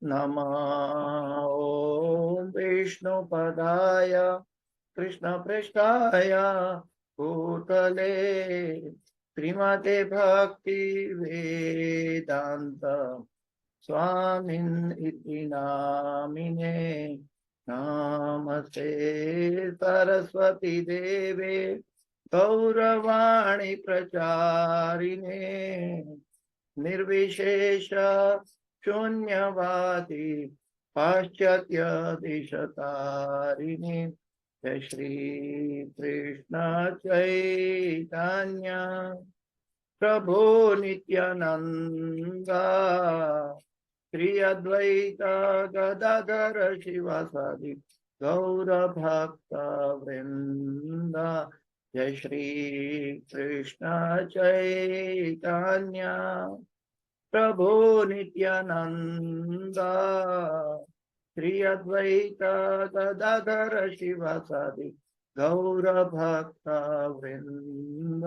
नमः ॐ विष्णुपदाय कृष्णपृष्ठाय भूतले श्रीमते भक्ति वेदांत स्वामिन् इति नामिने नमस्ते सरस्वती देवे गौरवाणी प्रचारिणे निर्विशेष शून्यवादी पाश्चात्य दिशतारिणे। जय श्री कृष्ण चैतन्य प्रभु नित्यानंदा श्री अद्वैत गदाधर शिवासादि गौर भक्त वृंद। जय श्री कृष्ण चैतन्य प्रभु नित्यानंदा श्री अद्वैत गदाधर शिवासादि गौर भक्त वृंद।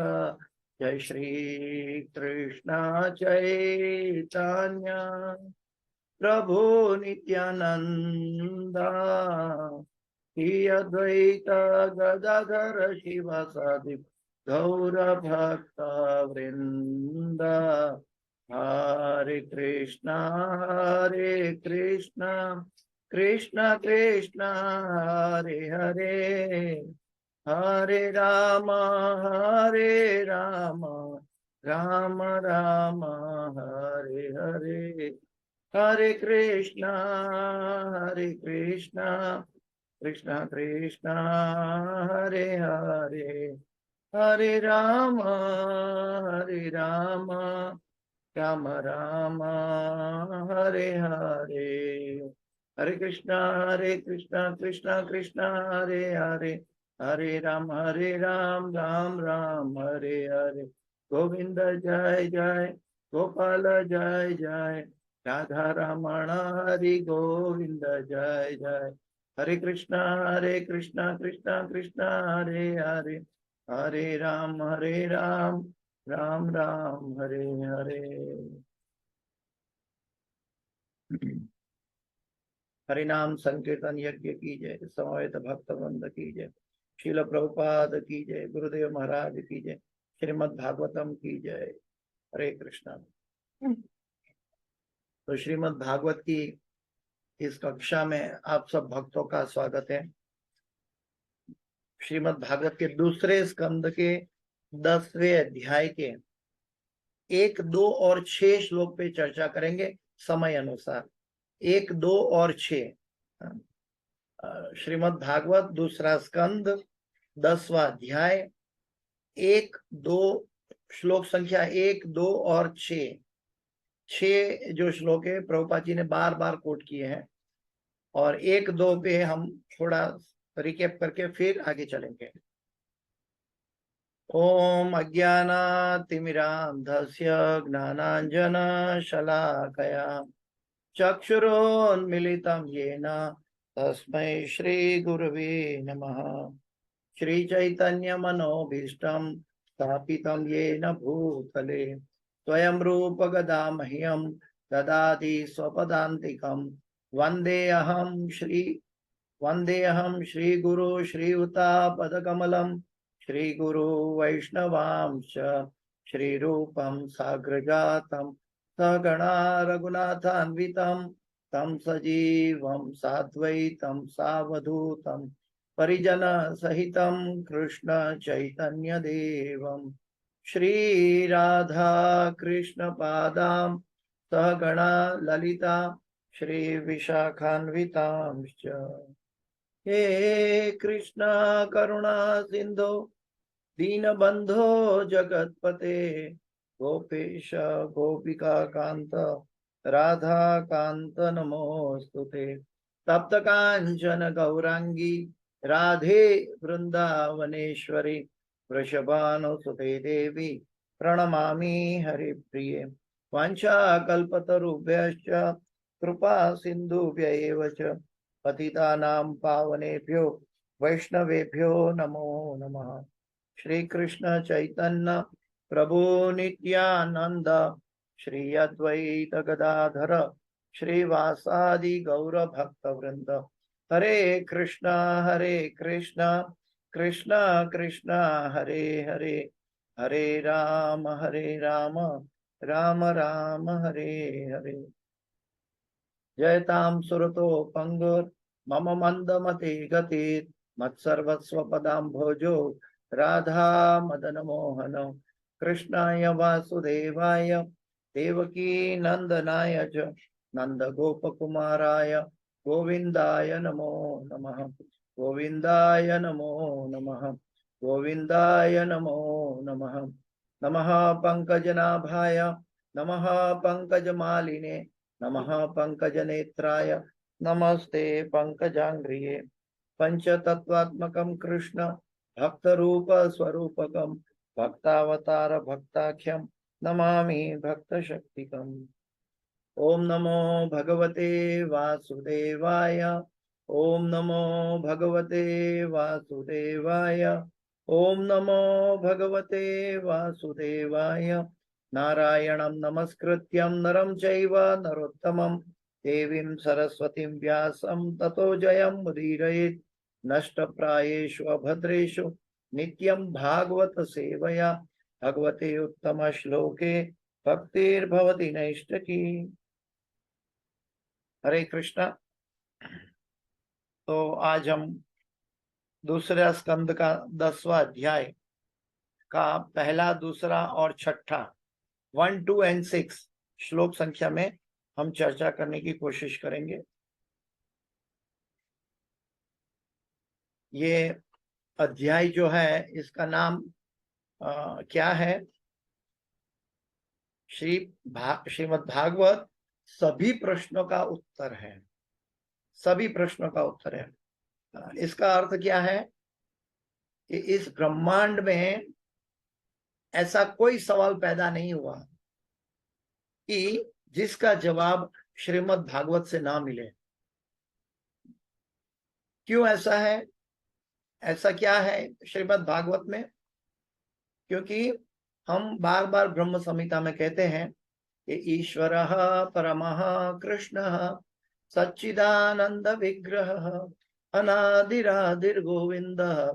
जय श्री कृष्ण चैतन्य प्रभु नित्यानंदा श्री अद्वैत गदाधर शिवासादि गौर भक्त वृंद। हरे कृष्णा कृष्ण कृष्ण हरे हरे, हरे राम राम राम हरे हरे। हरे कृष्णा कृष्ण कृष्ण हरे हरे, हरे राम राम राम हरे हरे। हरे कृष्णा कृष्ण कृष्ण हरे हरे, हरे राम राम राम हरे हरे। गोविंद जय जय, गोपाल जय जय, राधा रमण हरि गोविंद जय जय। हरे कृष्णा कृष्ण कृष्ण हरे हरे, हरे राम राम राम हरे हरे। हरिनाम संकीर्तन यज्ञ की जय, समवेत भक्त वृंद की जय, श्रील प्रभुपाद की जय, गुरुदेव महाराज की जय, श्रीमद् भागवतम की जय। हरे कृष्णा। तो श्रीमद् भागवत की इस कक्षा में आप सब भक्तों का स्वागत है। श्रीमद् भागवत के दूसरे स्कंद के 10वें अध्याय के 1, 2 और 6 श्लोक पे चर्चा करेंगे समय अनुसार। 1, 2 और 6 श्रीमद् भागवत दूसरा स्कंद 10वां अध्याय 1, 2 श्लोक संख्या 1, 2 और 6 जो श्लोक है प्रभुपाद जी ने बार बार कोट किए हैं, और 1, 2 पे हम थोड़ा रिकेप करके फिर आगे चलेंगे। ओम अज्ञानातिमिरान्धस्य ज्ञानाञ्जनशलाकया चक्षुरोन्मिलितं येन तस्मै श्रीगुरवे नमः। श्रीचैतन्यमनोभीष्टं स्थापितं येन भूतले स्वयं रूप गदा मह्यं ददाति स्वपदान्तिकं। वन्देऽहं श्रीगुरो श्रीयुतापदकमलं श्रीगुरो वैष्णवांश्च श्रीरूपं साग्रजातं सगणा रघुनाथान्वितं तं सजीवं साद्वैतं सावधूतं परिजन सहितं कृष्ण चैतन्य देवं श्रीराधा कृष्ण पादां सहगणा ललिता श्री विशाखान्वितांश्च। हे कृष्ण करुणा सिंधो दीनबंधो जगत्पते गोपेश गोपिका कांत राधा कांत नमोस्तुते। तप्त कांचन गौरांगी राधे वृंदावनेश्वरी वृषभानुसुते देवी प्रणमामि हरिप्रिये। वाञ्छाकल्पतरुभ्यश्च कृपा सिन्धुभ्य एव च पतितानां पावनेभ्यो वैष्णवेभ्यो नमो नमः। श्री कृष्ण चैतन्य प्रभु नित्यानंद श्री अद्वैत गदाधर श्रीवासादि गौर भक्त वृंद। हरे कृष्णा कृष्ण कृष्ण हरे हरे, हरे राम राम राम हरे हरे। जयतां सुरतो पंगुर मम मंदमति गति मत्सर्वस्व पदां भोजो राधा मदन मोहन कृष्णाय वासुदेवाय देवकी नंदनाय च नंद गोप कुमाराय गोविंदाय नमो नमः गोविंदाय नमो नमः गोविंदाय नमो नमः नमः पंकजनाभाय नमः पंकजमालिने नमः पंकजनेत्राय नमस्ते पंकजांघ्रिये पंचतत्वात्मकं कृष्ण भक्तरूप स्वरूपकं भक्तावतार भक्ताख्यं नमामि भक्तशक्तिकम्। ओम नमो भगवते वासुदेवाय ओम नमो भगवते वासुदेवाय ओम नमो भगवते वासुदेवाय नारायणं नमस्कृत्यं नरं चैव नरोत्तमं देवीं सरस्वतीं व्यासं ततो जयं मुदीरयेत् नष्टप्रायेषु अभद्रेषु नित्यं भागवत सेवया भगवते उत्तम श्लोके भक्तिर्भवति नैष्ठकी। हरे कृष्णा। तो आज हम दूसरा स्कंद का 10वां अध्याय का पहला, दूसरा और छठा 1, 2 और 6 श्लोक संख्या में हम चर्चा करने की कोशिश करेंगे। ये अध्याय जो है इसका नाम क्या है? श्रीमद् भागवत सभी प्रश्नों का उत्तर है। सभी प्रश्नों का उत्तर है। इसका अर्थ क्या है कि इस ब्रह्मांड में ऐसा कोई सवाल पैदा नहीं हुआ कि जिसका जवाब श्रीमद् भागवत से ना मिले। क्यों ऐसा है? ऐसा क्या है श्रीमद् भागवत में? क्योंकि हम बार बार ब्रह्म संहिता में कहते हैं कि ईश्वरः परमः कृष्णः सच्चिदानंद विग्रह अनादिरादिर गोविंदः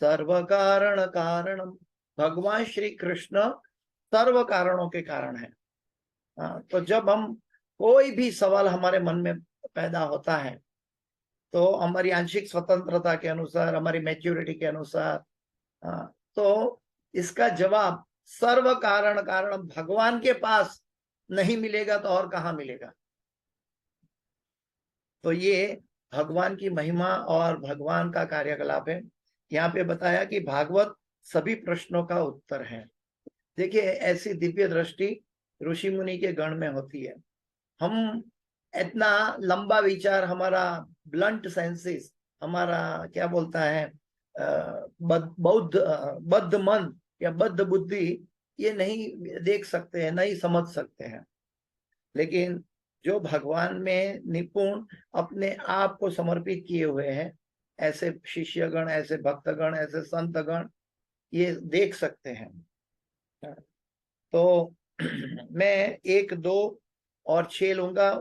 सर्व कारण कारणम। भगवान श्री कृष्ण सर्व कारणों के कारण है। तो जब हम कोई भी सवाल हमारे मन में पैदा होता है तो हमारी आंशिक स्वतंत्रता के अनुसार, हमारी मैच्योरिटी के अनुसार, तो इसका जवाब सर्व कारण कारण भगवान के पास नहीं मिलेगा तो और कहाँ मिलेगा? तो ये भगवान की महिमा और भगवान का कार्यकलाप है। यहाँ पे बताया कि भागवत सभी प्रश्नों का उत्तर है। देखिए, ऐसी दिव्य दृष्टि ऋषि मुनि के गण में होती है। हम इतना लंबा विचार, हमारा ब्लंट सेंसेस, हमारा क्या बोलता है, बद्ध मन या बद्ध बुद्धि, ये नहीं देख सकते हैं, नहीं समझ सकते हैं। लेकिन जो भगवान में निपुण अपने आप को समर्पित किए हुए हैं, ऐसे शिष्यगण, ऐसे भक्तगण, ऐसे संतगण ये देख सकते हैं। तो मैं 1, 2 और 6 लूंगा।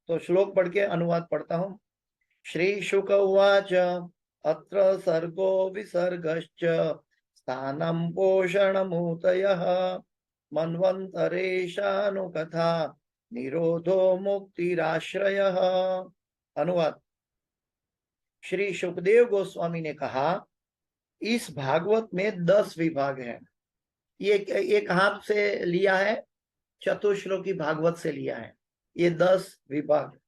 तो श्लोक पढ़ के अनुवाद पढ़ता हूँ। श्री शुक उवाच अत्र सर्गो विसर्गश्च स्थानं पोषणमूतयः मन्वन्तरेशानुकथा निरोधो मुक्तिराश्रयः। अनुवाद। श्री सुखदेव गोस्वामी ने कहा, इस भागवत में 10 विभाग हैं। ये कहाँ से लिया है? चतुश्लोकी भागवत से लिया है ये 10 विभाग।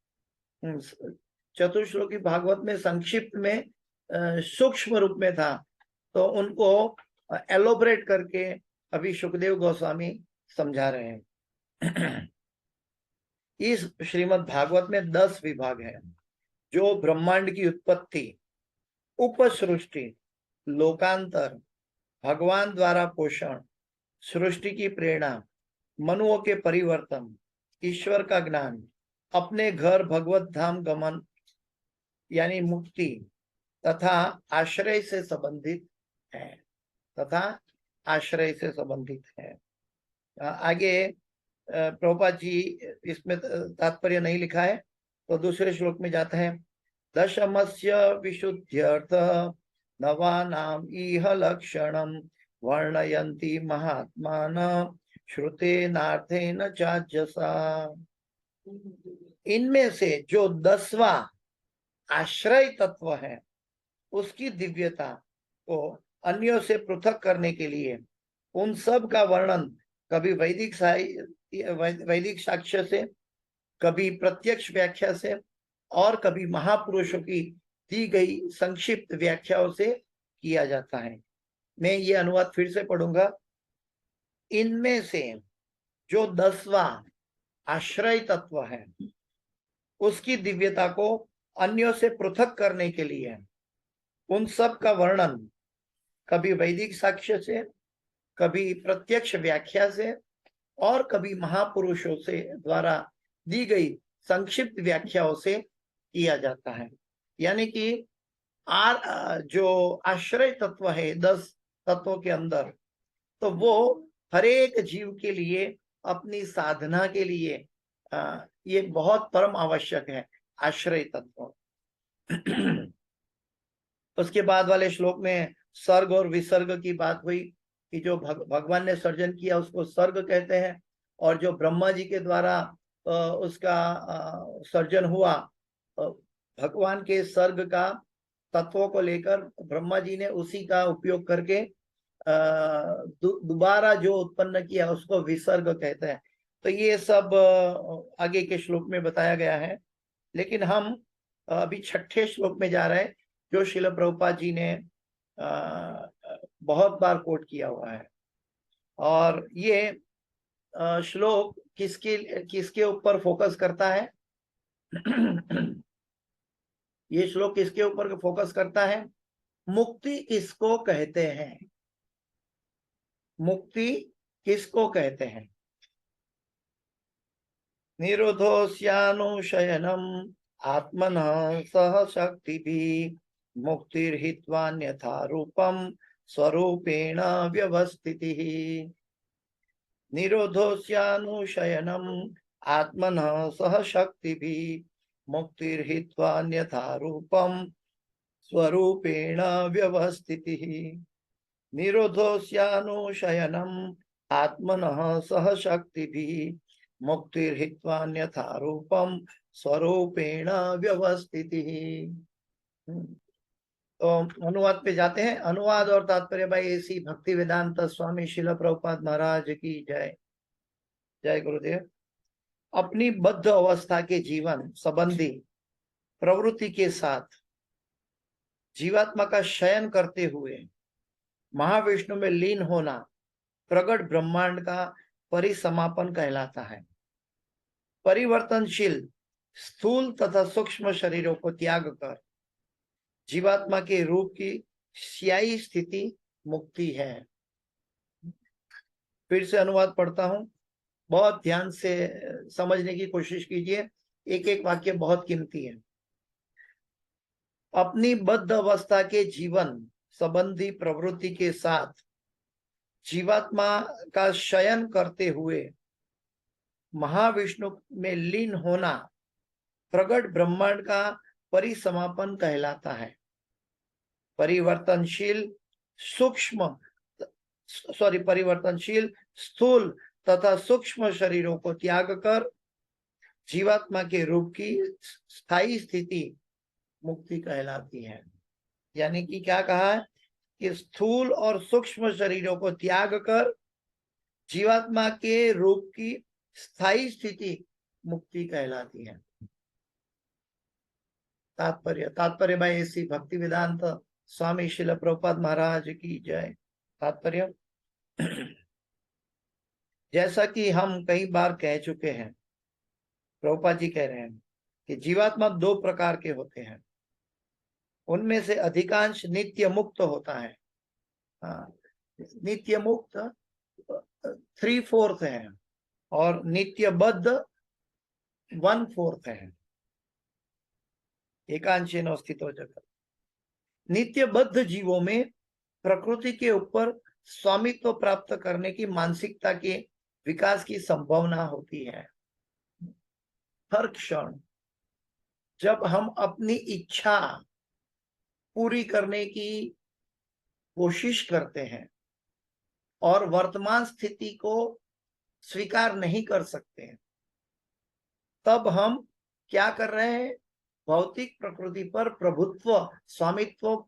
चतुश्लोकी भागवत में संक्षिप्त में सूक्ष्म रूप में था, तो उनको एलोबरेट करके अभी सुखदेव गोस्वामी समझा रहे हैं। इस श्रीमद् भागवत में 10 विभाग हैं जो ब्रह्मांड की उत्पत्ति, उपसृष्टि, लोकांतर, भगवान द्वारा पोषण, सृष्टि की प्रेरणा, मनुओं के परिवर्तन, ईश्वर का ज्ञान, अपने घर भगवत धाम गमन यानी मुक्ति तथा आश्रय से संबंधित है। आगे प्रभुपाद जी इसमें तात्पर्य नहीं लिखा है, तो दूसरे श्लोक में जाते हैं। दशमस्य विशुद्ध्यर्थ नवानाम इह लक्षणम वर्णयन्ति महात्मान श्रुतेनार्थेन चाज्जसा। इनमें से जो 10वां आश्रय तत्व है उसकी दिव्यता को अन्यों से पृथक करने के लिए उन सब का वर्णन कभी वैदिक साक्ष्य से, कभी प्रत्यक्ष व्याख्या से और कभी महापुरुषों की दी गई संक्षिप्त व्याख्याओं से किया जाता है। मैं ये अनुवाद फिर से पढ़ूंगा। इनमें से जो 10वां आश्रय तत्व है उसकी दिव्यता को अन्यों से पृथक करने के लिए उन सब का वर्णन कभी वैदिक साक्ष्य से, कभी प्रत्यक्ष व्याख्या से और कभी महापुरुषों से द्वारा दी गई संक्षिप्त व्याख्याओं से किया जाता है। यानी कि जो आश्रय तत्व है 10 तत्वों के अंदर, तो वो हर एक जीव के लिए अपनी साधना के लिए ये बहुत परम आवश्यक है, आश्रय तत्व। उसके बाद वाले श्लोक में सर्ग और विसर्ग की बात हुई कि जो भगवान ने सर्जन किया उसको सर्ग कहते हैं, और जो ब्रह्मा जी के द्वारा उसका सर्जन हुआ, भगवान के सर्ग का तत्वों को लेकर ब्रह्मा जी ने उसी का उपयोग करके दोबारा जो उत्पन्न किया उसको विसर्ग कहते हैं। तो ये सब आगे के श्लोक में बताया गया है, लेकिन हम अभी 6ठे श्लोक में जा रहे हैं जो श्रील प्रभुपाद जी ने बहुत बार कोट किया हुआ है। और ये श्लोक किसके ऊपर फोकस करता है? ये श्लोक किसके ऊपर फोकस करता है? मुक्ति किसको कहते हैं? मुक्ति किसको कहते हैं? निरोधोस्यानुशयनम आत्मनः सह शक्तिभिः मुक्तिर्हित्वान्यथा रूपम स्वरूपेण व्यवस्थितिः। निरोधोस्यानुशयनम आत्मनः सह शक्तिभिः मुक्तिर्हित्वान्यथा रूपम स्वरूपेण व्यवस्थितिः। निरोधोस्यानुशयनम आत्मनः सह शक्तिभिः मुक्तिर्हित्वान्यथा रूपम स्वरूपेण व्यवस्थितिः। तो अनुवाद पे जाते हैं। अनुवाद और तात्पर्य भाई ऐसी भक्ति वेदांत स्वामी श्रील प्रभुपाद महाराज की जय। जय गुरुदेव। अपनी बद्ध अवस्था के जीवन संबंधी प्रवृत्ति के साथ जीवात्मा का शयन करते हुए महाविष्णु में लीन होना प्रगट ब्रह्मांड का परिसमापन कहलाता है। परिवर्तनशील स्थूल तथा सूक्ष्म शरीरों को त्याग कर जीवात्मा के रूप की स्थायी स्थिति मुक्ति है। फिर से अनुवाद पढ़ता हूं, बहुत ध्यान से समझने की कोशिश कीजिए, एक एक वाक्य बहुत कीमती है। अपनी बद्ध अवस्था के जीवन संबंधी प्रवृत्ति के साथ जीवात्मा का शयन करते हुए महाविष्णु में लीन होना प्रगट ब्रह्मांड का परिसमापन कहलाता है। परिवर्तनशील स्थूल तथा सूक्ष्म शरीरों को त्याग कर जीवात्मा के रूप की स्थायी स्थिति मुक्ति कहलाती है। यानी कि क्या कहा है कि स्थूल और सूक्ष्म शरीरों को त्याग कर जीवात्मा के रूप की स्थायी स्थिति मुक्ति कहलाती है। तात्पर्य भाई ऐसी भक्ति वेदांत स्वामी श्रील प्रभुपाद महाराज की जय। तात्पर्य, जैसा कि हम कई बार कह चुके हैं, प्रभुपाद जी कह रहे हैं कि जीवात्मा 2 प्रकार के होते हैं। उनमें से अधिकांश नित्य मुक्त होता है। नित्य मुक्त 3/4 है और नित्य बद्ध 1/4 है। एकांशेन अस्तित्व जगत। नित्य बद्ध जीवों में प्रकृति के ऊपर स्वामित्व प्राप्त करने की मानसिकता के विकास की संभावना होती है। हर क्षण जब हम अपनी इच्छा पूरी करने की कोशिश करते हैं और वर्तमान स्थिति को स्वीकार नहीं कर सकते हैं, तब हम क्या कर रहे हैं? भौतिक प्रकृति पर प्रभुत्व, स्वामित्व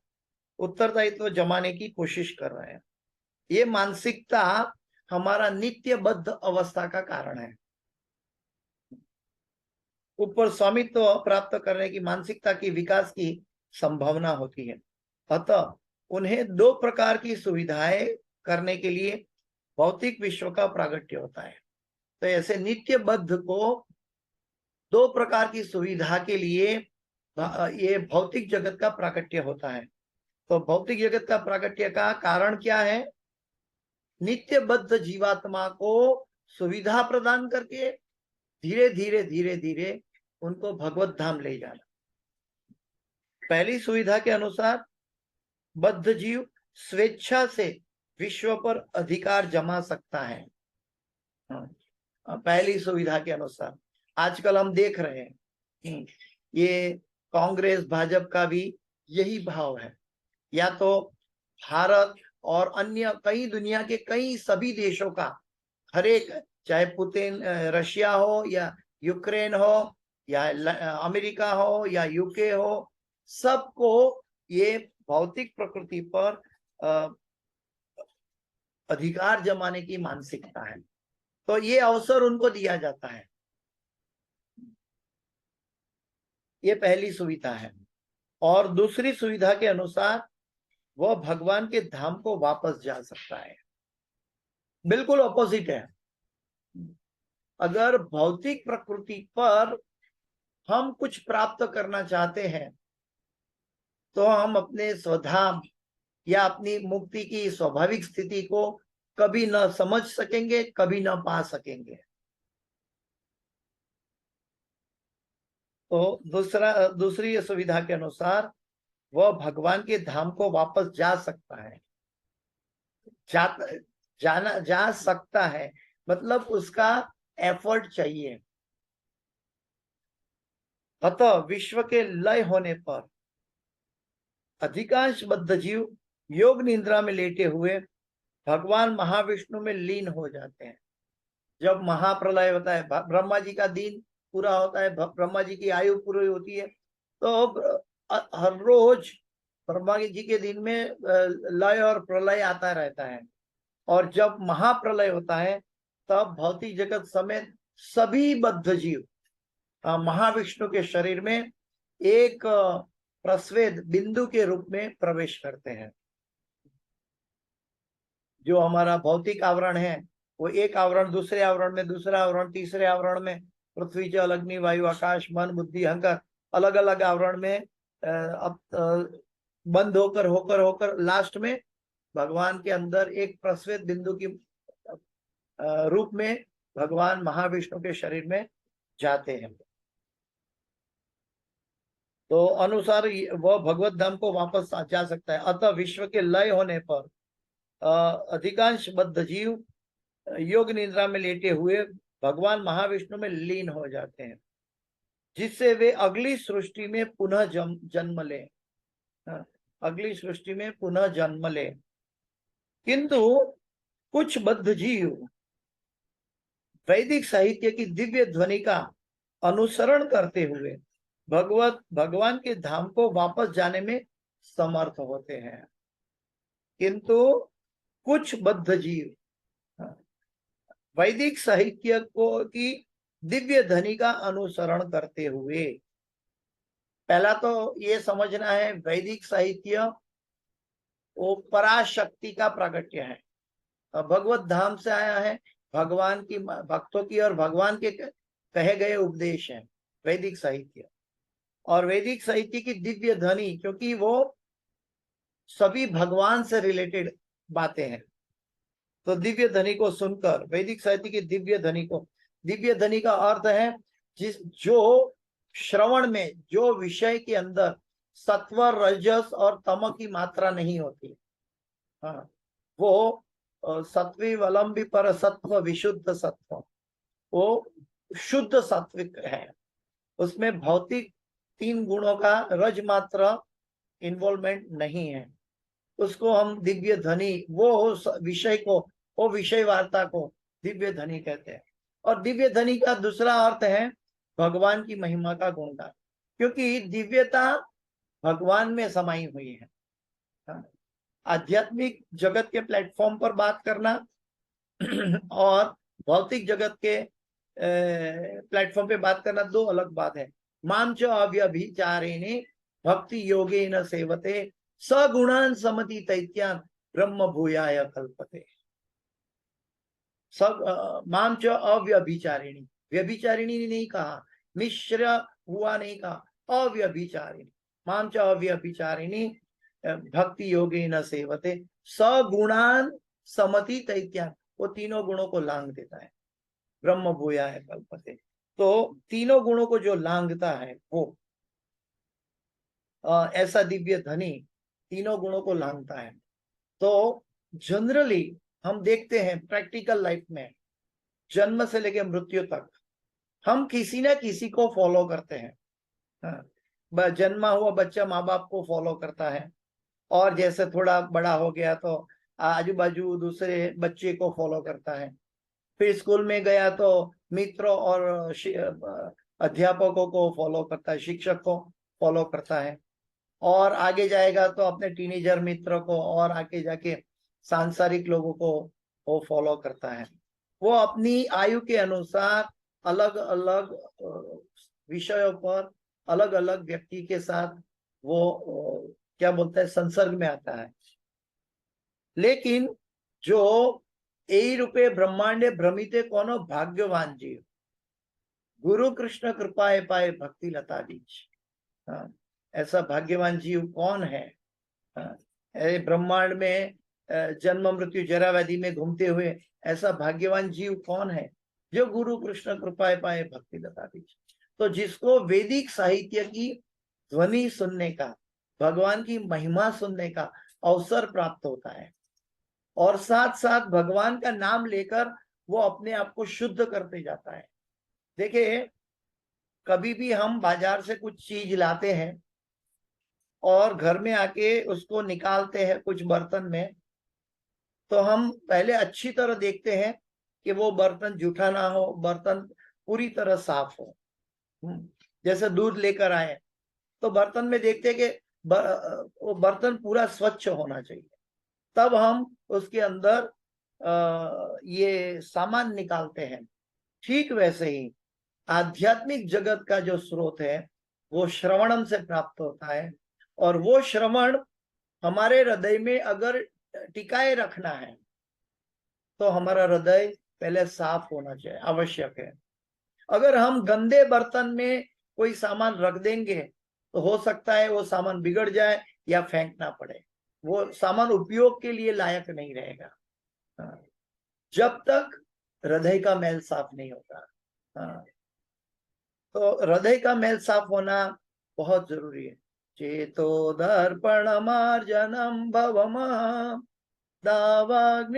उत्तरदायित्व जमाने की कोशिश कर रहे हैं। ये मानसिकता हमारा नित्यबद्ध अवस्था का कारण है। ऊपर स्वामित्व प्राप्त करने की मानसिकता की विकास की संभावना होती है। अतः उन्हें दो प्रकार की सुविधाएं करने के लिए भौतिक विश्व का प्रागट्य होता है। तो ऐसे नित्यबद्ध को दो प्रकार की सुविधा के लिए ये भौतिक जगत का प्राकट्य होता है। तो भौतिक जगत का प्राकट्य का कारण क्या है? नित्यबद्ध जीवात्मा को सुविधा प्रदान करके धीरे धीरे उनको भगवत धाम ले जाना। पहली सुविधा के अनुसार बद्ध जीव स्वेच्छा से विश्व पर अधिकार जमा सकता है। पहली सुविधा के अनुसार आजकल हम देख रहे हैं ये कांग्रेस भाजपा का भी यही भाव है। या तो भारत और अन्य कई दुनिया के कई सभी देशों का, हर एक, चाहे पुतिन रशिया हो या यूक्रेन हो या अमेरिका हो या यूके हो, सबको ये भौतिक प्रकृति पर अधिकार जमाने की मानसिकता है। तो ये अवसर उनको दिया जाता है। ये पहली सुविधा है। और दूसरी सुविधा के अनुसार वह भगवान के धाम को वापस जा सकता है। बिल्कुल ऑपोजिट है। अगर भौतिक प्रकृति पर हम कुछ प्राप्त करना चाहते हैं तो हम अपने स्वधाम या अपनी मुक्ति की स्वाभाविक स्थिति को कभी न समझ सकेंगे, कभी न पा सकेंगे। तो दूसरी सुविधा के अनुसार वह भगवान के धाम को वापस जा सकता है। जा सकता है मतलब उसका एफर्ट चाहिए। अतः विश्व के लय होने पर अधिकांश बद्ध जीव योग निद्रा में लेटे हुए भगवान महाविष्णु में लीन हो जाते हैं। जब महाप्रलय होता है, ब्रह्मा जी का दिन पूरा होता है, ब्रह्मा जी की आयु पूरी होती है, तो हर रोज ब्रह्मा जी के दिन में लय और प्रलय आता रहता है। और जब महाप्रलय होता है तब भौतिक जगत समेत सभी बद्ध जीव महाविष्णु के शरीर में एक प्रस्वेद बिंदु के रूप में प्रवेश करते हैं। जो हमारा भौतिक आवरण है वो एक आवरण दूसरे आवरण में, दूसरा आवरण तीसरे आवरण में, पृथ्वी जल अग्नि वायु आकाश मन बुद्धि अहंकार अलग अलग आवरण में बंद होकर होकर होकर लास्ट में भगवान के अंदर एक प्रस्वेद बिंदु की रूप में भगवान महाविष्णु के शरीर में जाते हैं। तो अनुसार वह भगवत धाम को वापस जा सकता है। अतः विश्व के लय होने पर अधिकांश बद्ध जीव योग निद्रा में लेटे हुए भगवान महाविष्णु में लीन हो जाते हैं, जिससे वे अगली सृष्टि में पुनः जन्म ले, अगली सृष्टि में पुनः जन्म ले। किंतु कुछ बद्ध जीव वैदिक साहित्य की दिव्य ध्वनि का अनुसरण करते हुए भगवान के धाम को वापस जाने में समर्थ होते हैं। किंतु कुछ बद्ध जीव वैदिक साहित्य की दिव्य ध्वनि का अनुसरण करते हुए, पहला तो ये समझना है वैदिक साहित्य वो पराशक्ति का प्रागट्य है, भगवत धाम से आया है, भगवान की भक्तों की और भगवान के कहे गए उपदेश हैं वैदिक साहित्य। और वैदिक साहित्य की दिव्य ध्वनि, क्योंकि वो सभी भगवान से रिलेटेड बातें हैं, तो दिव्य ध्वनि को सुनकर वैदिक साहित्य की दिव्य ध्वनि का अर्थ है जो श्रवण में जो विषय के अंदर सत्व रजस और तम की मात्रा नहीं होती, हाँ, वो सत्वी वलंबी पर सत्व विशुद्ध सत्व, वो शुद्ध सात्विक है। उसमें भौतिक 3 गुणों का रज मात्र इन्वॉल्वमेंट नहीं है। उसको हम दिव्य ध्वनि, वो विषय को, वो विषय वार्ता को दिव्य ध्वनि कहते हैं। और दिव्य ध्वनि का दूसरा अर्थ है भगवान की महिमा का गुणगान, क्योंकि दिव्यता भगवान में समाई हुई है। आध्यात्मिक जगत के प्लेटफॉर्म पर बात करना और भौतिक जगत के प्लेटफॉर्म पे बात करना दो अलग बात है। माम च अव्यभिचारिणी भक्ति योगेन सेवते सगुणान समति तैत्यान ब्रह्म भूयाय कल्पते। सब माम च अव्यभिचारिणी, व्यभिचारिणी नहीं कहा, मिश्र हुआ नहीं कहा, अव्यभिचारिणी। माम च अव्यभिचारिणी भक्ति योगेन सेवते सगुणान समति तैत्यान, वो तीनों गुणों को लांग देता है। ब्रह्म भूयाय कल्पते, तो तीनों गुणों को जो लांघता है वो ऐसा दिव्य धनी तीनों गुणों को लांघता है। तो जनरली हम देखते हैं प्रैक्टिकल लाइफ में, जन्म से लेकर मृत्यु तक हम किसी ना किसी को फॉलो करते हैं। जन्मा हुआ बच्चा माँ बाप को फॉलो करता है, और जैसे थोड़ा बड़ा हो गया तो आजू बाजू दूसरे बच्चे को फॉलो करता है। फिर स्कूल में गया तो मित्रों और अध्यापकों को फॉलो करता है, शिक्षक को फॉलो करता है, और आगे जाएगा तो अपने टीनेजर मित्रों को, और आगे जाके सांसारिक लोगों को वो फॉलो करता है। वो अपनी आयु के अनुसार अलग अलग विषयों पर अलग अलग व्यक्ति के साथ वो क्या बोलते हैं संसर्ग में आता है। लेकिन जो एई रूपे ब्रह्मांडे भ्रमिते कोनो भाग्यवान जीव, गुरु कृष्ण कृपाए पाए भक्ति लता बीज। ऐसा भाग्यवान जीव कौन है? ब्रह्मांड में जन्म मृत्यु जरा व्याधि में घूमते हुए ऐसा भाग्यवान जीव कौन है जो गुरु कृष्ण कृपाए पाए भक्ति लता बीज। तो जिसको वैदिक साहित्य की ध्वनि सुनने का, भगवान की महिमा सुनने का अवसर प्राप्त होता है, और साथ साथ भगवान का नाम लेकर वो अपने आप को शुद्ध करते जाता है। देखिए, कभी भी हम बाजार से कुछ चीज लाते हैं और घर में आके उसको निकालते हैं कुछ बर्तन में, तो हम पहले अच्छी तरह देखते हैं कि वो बर्तन जूठा ना हो, बर्तन पूरी तरह साफ हो। जैसे दूध लेकर आए तो बर्तन में देखते हैं कि वो बर्तन पूरा स्वच्छ होना चाहिए, तब हम उसके अंदर ये सामान निकालते हैं। ठीक वैसे ही आध्यात्मिक जगत का जो स्रोत है वो श्रवणम से प्राप्त होता है, और वो श्रवण हमारे हृदय में अगर टिकाए रखना है तो हमारा हृदय पहले साफ होना चाहिए, आवश्यक है। अगर हम गंदे बर्तन में कोई सामान रख देंगे तो हो सकता है वो सामान बिगड़ जाए या फेंकना पड़े, वो सामान उपयोग के लिए लायक नहीं रहेगा जब तक हृदय का मैल साफ नहीं होता। तो हृदय का मैल साफ होना बहुत जरूरी है। चेतो दर्पण मार्जनम भवमा दावाग्निर्वापनम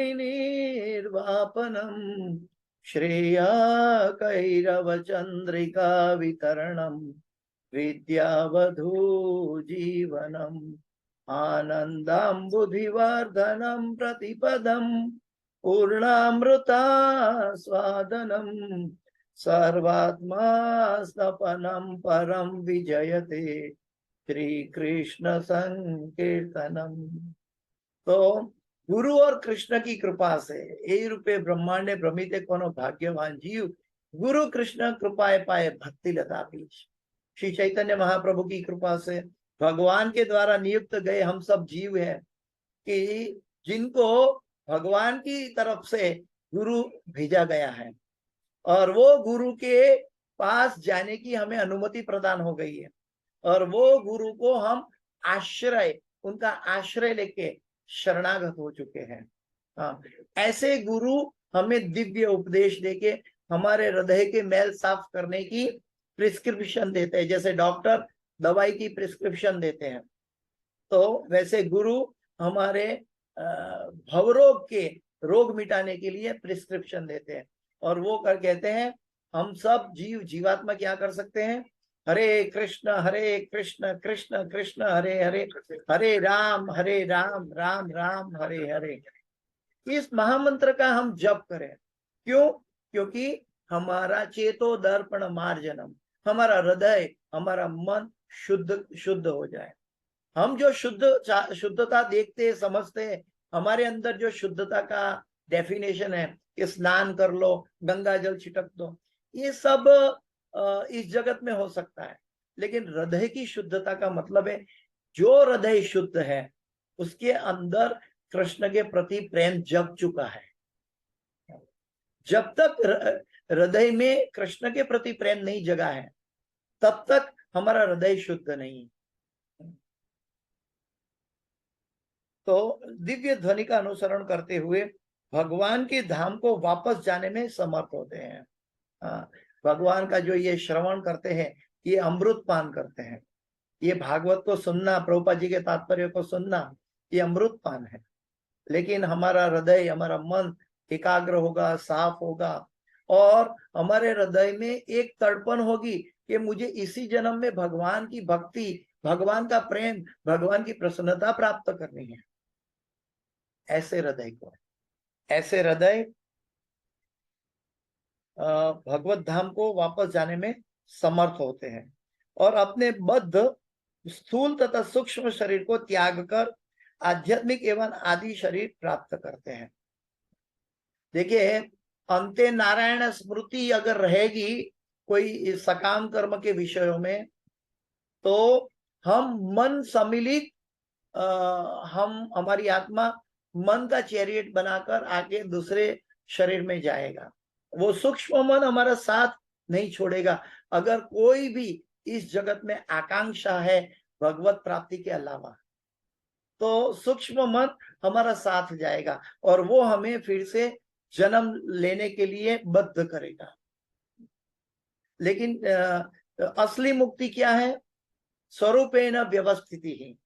श्रेया कैरव चंद्रिका वितरणम विद्यावधू जीवनम आनंदाम्बुधिवर्धनम प्रतिपदम पूर्णामृता स्वादनम सर्वात्मा स्नपनम परम विजयते श्री कृष्ण संकीर्तनम। तो गुरु और कृष्ण की कृपा से ए रूपे ब्रह्मांडे भ्रमिते कोनो भाग्यवान जीव गुरु कृष्ण कृपाए पाए भक्ति लता बीज। श्री चैतन्य महाप्रभु की कृपा से भगवान के द्वारा नियुक्त गए हम सब जीव हैं कि जिनको भगवान की तरफ से गुरु भेजा गया है, और वो गुरु के पास जाने की हमें अनुमति प्रदान हो गई है, और वो गुरु को हम आश्रय, उनका आश्रय लेके शरणागत हो चुके हैं। ऐसे गुरु हमें दिव्य उपदेश देके हमारे हृदय के मैल साफ करने की प्रिस्क्रिप्शन देते हैं। जैसे डॉक्टर दवाई की प्रिस्क्रिप्शन देते हैं, तो वैसे गुरु हमारे भवरोग के रोग मिटाने के लिए प्रिस्क्रिप्शन देते हैं। और वो कर कहते हैं हम सब जीवात्मा क्या कर सकते हैं? हरे कृष्ण कृष्ण कृष्ण हरे हरे, हरे राम राम राम हरे हरे। इस महामंत्र का हम जप करें। क्यों? क्योंकि हमारा चेतो दर्पण मार्जनम, हमारा हृदय, हमारा मन शुद्ध हो जाए। हम जो शुद्धता देखते समझते, हमारे अंदर जो शुद्धता का डेफिनेशन है कि स्नान कर लो, गंगा जल छिटक दो, ये सब इस जगत में हो सकता है। लेकिन हृदय की शुद्धता का मतलब है जो हृदय शुद्ध है उसके अंदर कृष्ण के प्रति प्रेम जग चुका है। जब तक हृदय में कृष्ण के प्रति प्रेम नहीं जगा है तब तक हमारा हृदय शुद्ध नहीं। तो दिव्य ध्वनि का अनुसरण करते हुए भगवान के धाम को वापस जाने में समर्थ होते हैं। भगवान का जो ये श्रवण करते हैं, ये अमृत पान करते हैं। ये भागवत को सुनना, प्रभुपाद जी के तात्पर्य को सुनना, ये अमृत पान है। लेकिन हमारा हृदय, हमारा मन एकाग्र होगा, साफ होगा, और हमारे हृदय में एक तड़पन होगी कि मुझे इसी जन्म में भगवान की भक्ति, भगवान का प्रेम, भगवान की प्रसन्नता प्राप्त करनी है। ऐसे हृदय को, ऐसे हृदय भगवत धाम को वापस जाने में समर्थ होते हैं और अपने बद्ध स्थूल तथा सूक्ष्म शरीर को त्याग कर आध्यात्मिक एवं आदि शरीर प्राप्त करते हैं। देखिए, अंते नारायण स्मृति अगर रहेगी कोई सकाम कर्म के विषयों में, तो हम मन सम्मिलित, हमारी आत्मा मन का चैरियट बनाकर आगे दूसरे शरीर में जाएगा। वो सूक्ष्म मन हमारा साथ नहीं छोड़ेगा। अगर कोई भी इस जगत में आकांक्षा है भगवत प्राप्ति के अलावा, तो सूक्ष्म मन हमारा साथ जाएगा और वो हमें फिर से जन्म लेने के लिए बद्ध करेगा। लेकिन असली मुक्ति क्या है? स्वरूपेण व्यवस्थिति ही।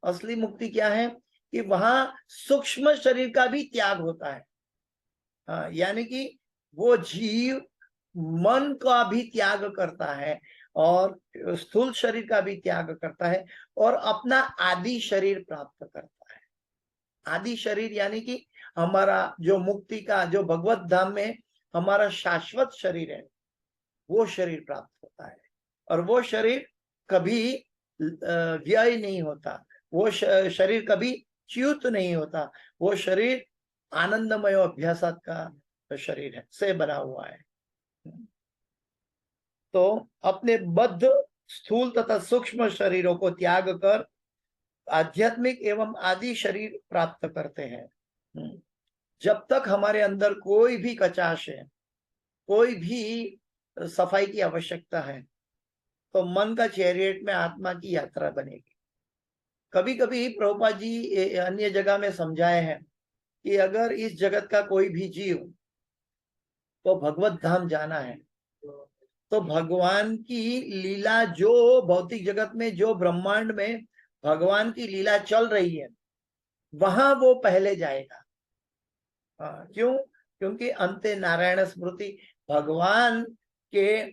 असली मुक्ति क्या है कि वहां सूक्ष्म शरीर का भी त्याग होता है। यानी कि वो जीव मन का भी त्याग करता है और स्थूल शरीर का भी त्याग करता है और अपना आदि शरीर प्राप्त करता है। आदि शरीर यानी कि हमारा जो मुक्ति का, जो भगवत धाम में हमारा शाश्वत शरीर है, वो शरीर प्राप्त होता है। और वो शरीर कभी व्यय नहीं होता, वो शरीर कभी च्युत नहीं होता। वो शरीर आनंदमय अभ्यासात का शरीर है, से बना हुआ है। तो अपने बद्ध स्थूल तथा सूक्ष्म शरीरों को त्याग कर आध्यात्मिक एवं आदि शरीर प्राप्त करते हैं। जब तक हमारे अंदर कोई भी कचाश है, कोई भी सफाई की आवश्यकता है, तो मन का चैरियट में आत्मा की यात्रा बनेगी। कभी कभी प्रभुपाद जी अन्य जगह में समझाए हैं कि अगर इस जगत का कोई भी जीव को भगवत धाम जाना है, तो भगवान की लीला जो भौतिक जगत में, जो ब्रह्मांड में भगवान की लीला चल रही है, वहां वो पहले जाएगा। क्यों? क्योंकि अंते नारायण स्मृति भगवान के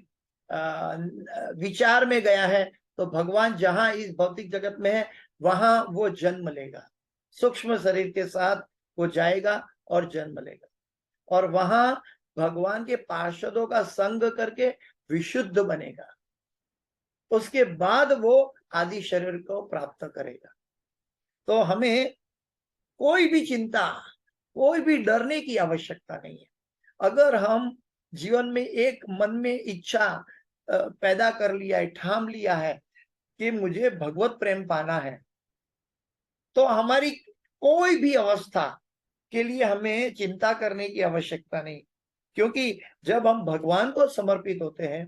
विचार में गया है। तो भगवान जहां इस भौतिक जगत में है वहां वो जन्म लेगा, सूक्ष्म शरीर के साथ वो जाएगा और जन्म लेगा, और वहां भगवान के पार्षदों का संग करके विशुद्ध बनेगा। उसके बाद वो आदि शरीर को प्राप्त करेगा। तो हमें कोई भी चिंता, कोई भी डरने की आवश्यकता नहीं है। अगर हम जीवन में एक मन में इच्छा पैदा कर लिया है, ठान लिया है कि मुझे भगवत प्रेम पाना है, तो हमारी कोई भी अवस्था के लिए हमें चिंता करने की आवश्यकता नहीं। क्योंकि जब हम भगवान को समर्पित होते हैं